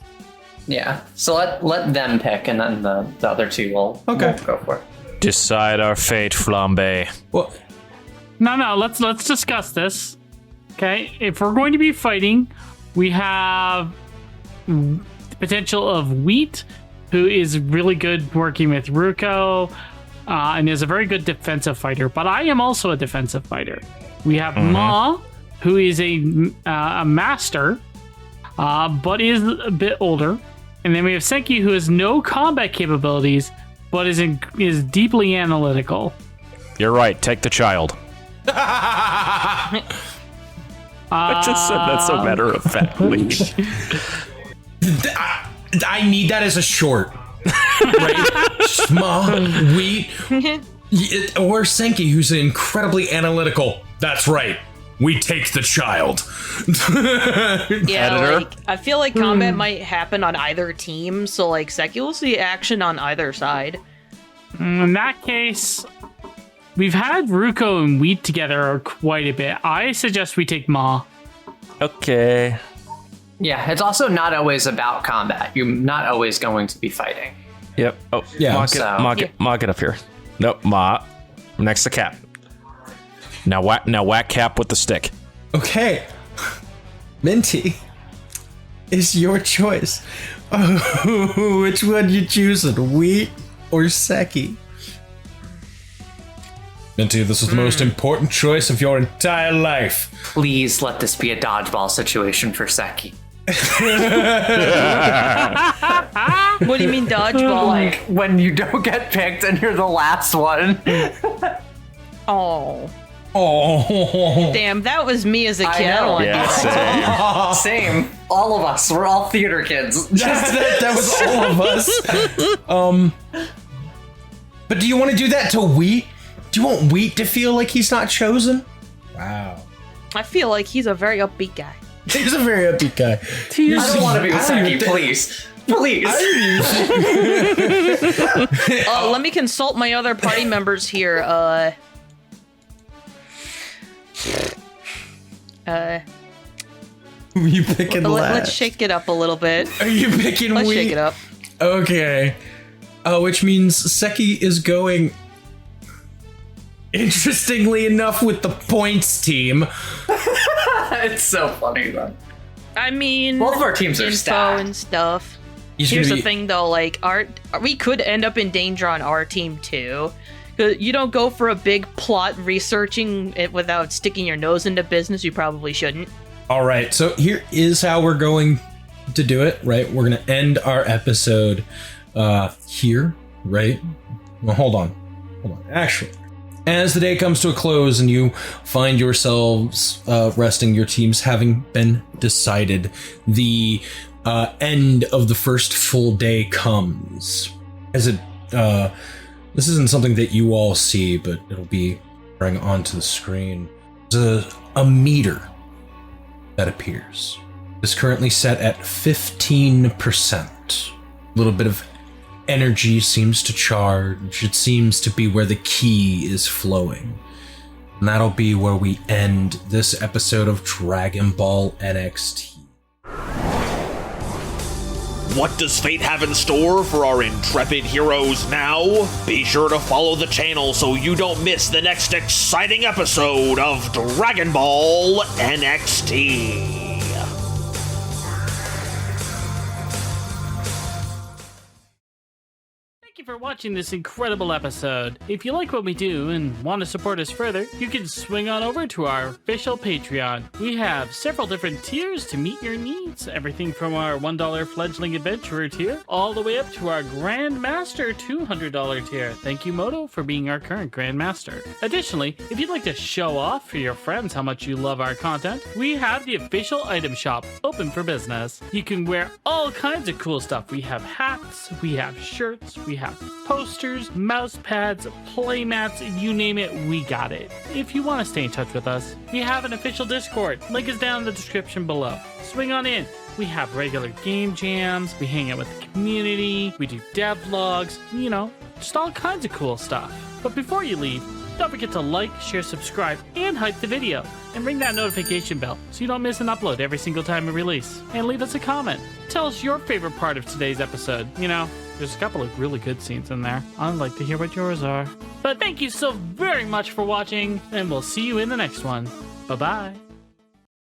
S3: Yeah. So let them pick, and then the other two will go for it.
S6: Decide our fate, Flambe.
S2: Well,
S1: No, let's discuss this. Okay, if we're going to be fighting, we have the potential of Wheat, who is really good working with Ruko, and is a very good defensive fighter. But I am also a defensive fighter. We have Ma, who is a master, but is a bit older. And then we have Senki, who has no combat capabilities, but is deeply analytical.
S6: You're right. Take the child. I just said that so matter of factly.
S2: I need that as a short. Right? Ma, Wheat, or Senki, who's incredibly analytical. That's right. We take the child.
S4: Yeah,
S6: Editor?
S4: like, I feel like combat might happen on either team, so like Seki will see action on either side.
S1: In that case, we've had Ruko and Wheat together quite a bit. I suggest we take Ma.
S6: Okay.
S3: Yeah, it's also not always about combat. You're not always going to be fighting.
S6: Yep. Oh,
S2: Yeah,
S6: Ma,
S3: so-
S6: get up here. Nope, Ma. Next to Cap. Now whack Cap with the stick.
S2: Okay. Minty, it's your choice. Which one you choosing, Wheat or Seki? Minty, this is the most important choice of your entire life.
S3: Please let this be a dodgeball situation for Seki.
S4: What do you mean dodgeball?
S3: Like when you don't get picked and you're the last one.
S4: Oh,
S2: Oh.
S4: damn, that was me as a kid. I
S3: know.
S4: don't want to do that.
S3: Same. All of us. We're all theater kids.
S2: that was all of us. But do you want to do that to Wheat? Do you want Wheat to feel like he's not chosen? Wow.
S4: I feel like he's a very upbeat guy.
S2: He's a very upbeat guy.
S3: I don't want to be with Seki, please. Please.
S4: Let me consult my other party members here.
S2: You picking
S4: Let's shake it up a little bit.
S2: Are you picking
S4: Let's
S2: Wheat?
S4: shake it up.
S2: Okay. Which means Seki is going, interestingly enough, with the points team.
S3: It's so funny, though.
S4: I mean,
S3: Both of our teams are
S4: info
S3: stacked.
S4: and stuff.
S2: He's
S4: Here's
S2: gonna
S4: the
S2: be-
S4: thing, though. Like, we could end up in danger on our team too, You don't go for a big plot researching it without sticking your nose into business. You probably shouldn't.
S2: All right, so here is how we're going to do it, right? We're going to end our episode here, right? Well, hold on. Actually, as the day comes to a close and you find yourselves resting, your teams having been decided, the end of the first full day comes. As it, this isn't something that you all see, but it'll be running onto the screen. There's a meter that appears. It's currently set at 15%. A little bit of energy seems to charge. It seems to be where the key is flowing. And that'll be where we end this episode of Dragon Ball NXT.
S11: What does fate have in store for our intrepid heroes now? Be sure to follow the channel so you don't miss the next exciting episode of Dragon Ball NXT.
S1: Thank you for watching this incredible episode. If you like what we do and want to support us further, you can swing on over to our official Patreon. We have several different tiers to meet your needs. Everything from our $1 fledgling adventurer tier all the way up to our Grandmaster $200 tier. Thank you, Moto, for being our current Grandmaster. Additionally, if you'd like to show off for your friends how much you love our content, we have the official item shop open for business. You can wear all kinds of cool stuff. We have hats, we have shirts, we have posters, mouse pads, play mats, you name it, we got it. If you want to stay in touch with us, we have an official Discord. Link is down in the description below. Swing on in. We have regular game jams, we hang out with the community, we do devlogs, you know, just all kinds of cool stuff. But before you leave, don't forget to like, share, subscribe, and hype the video. And ring that notification bell so you don't miss an upload every single time we release. And leave us a comment. Tell us your favorite part of today's episode. You know, there's a couple of really good scenes in there. I'd like to hear what yours are. But thank you so very much for watching, and we'll see you in the next one. Bye-bye.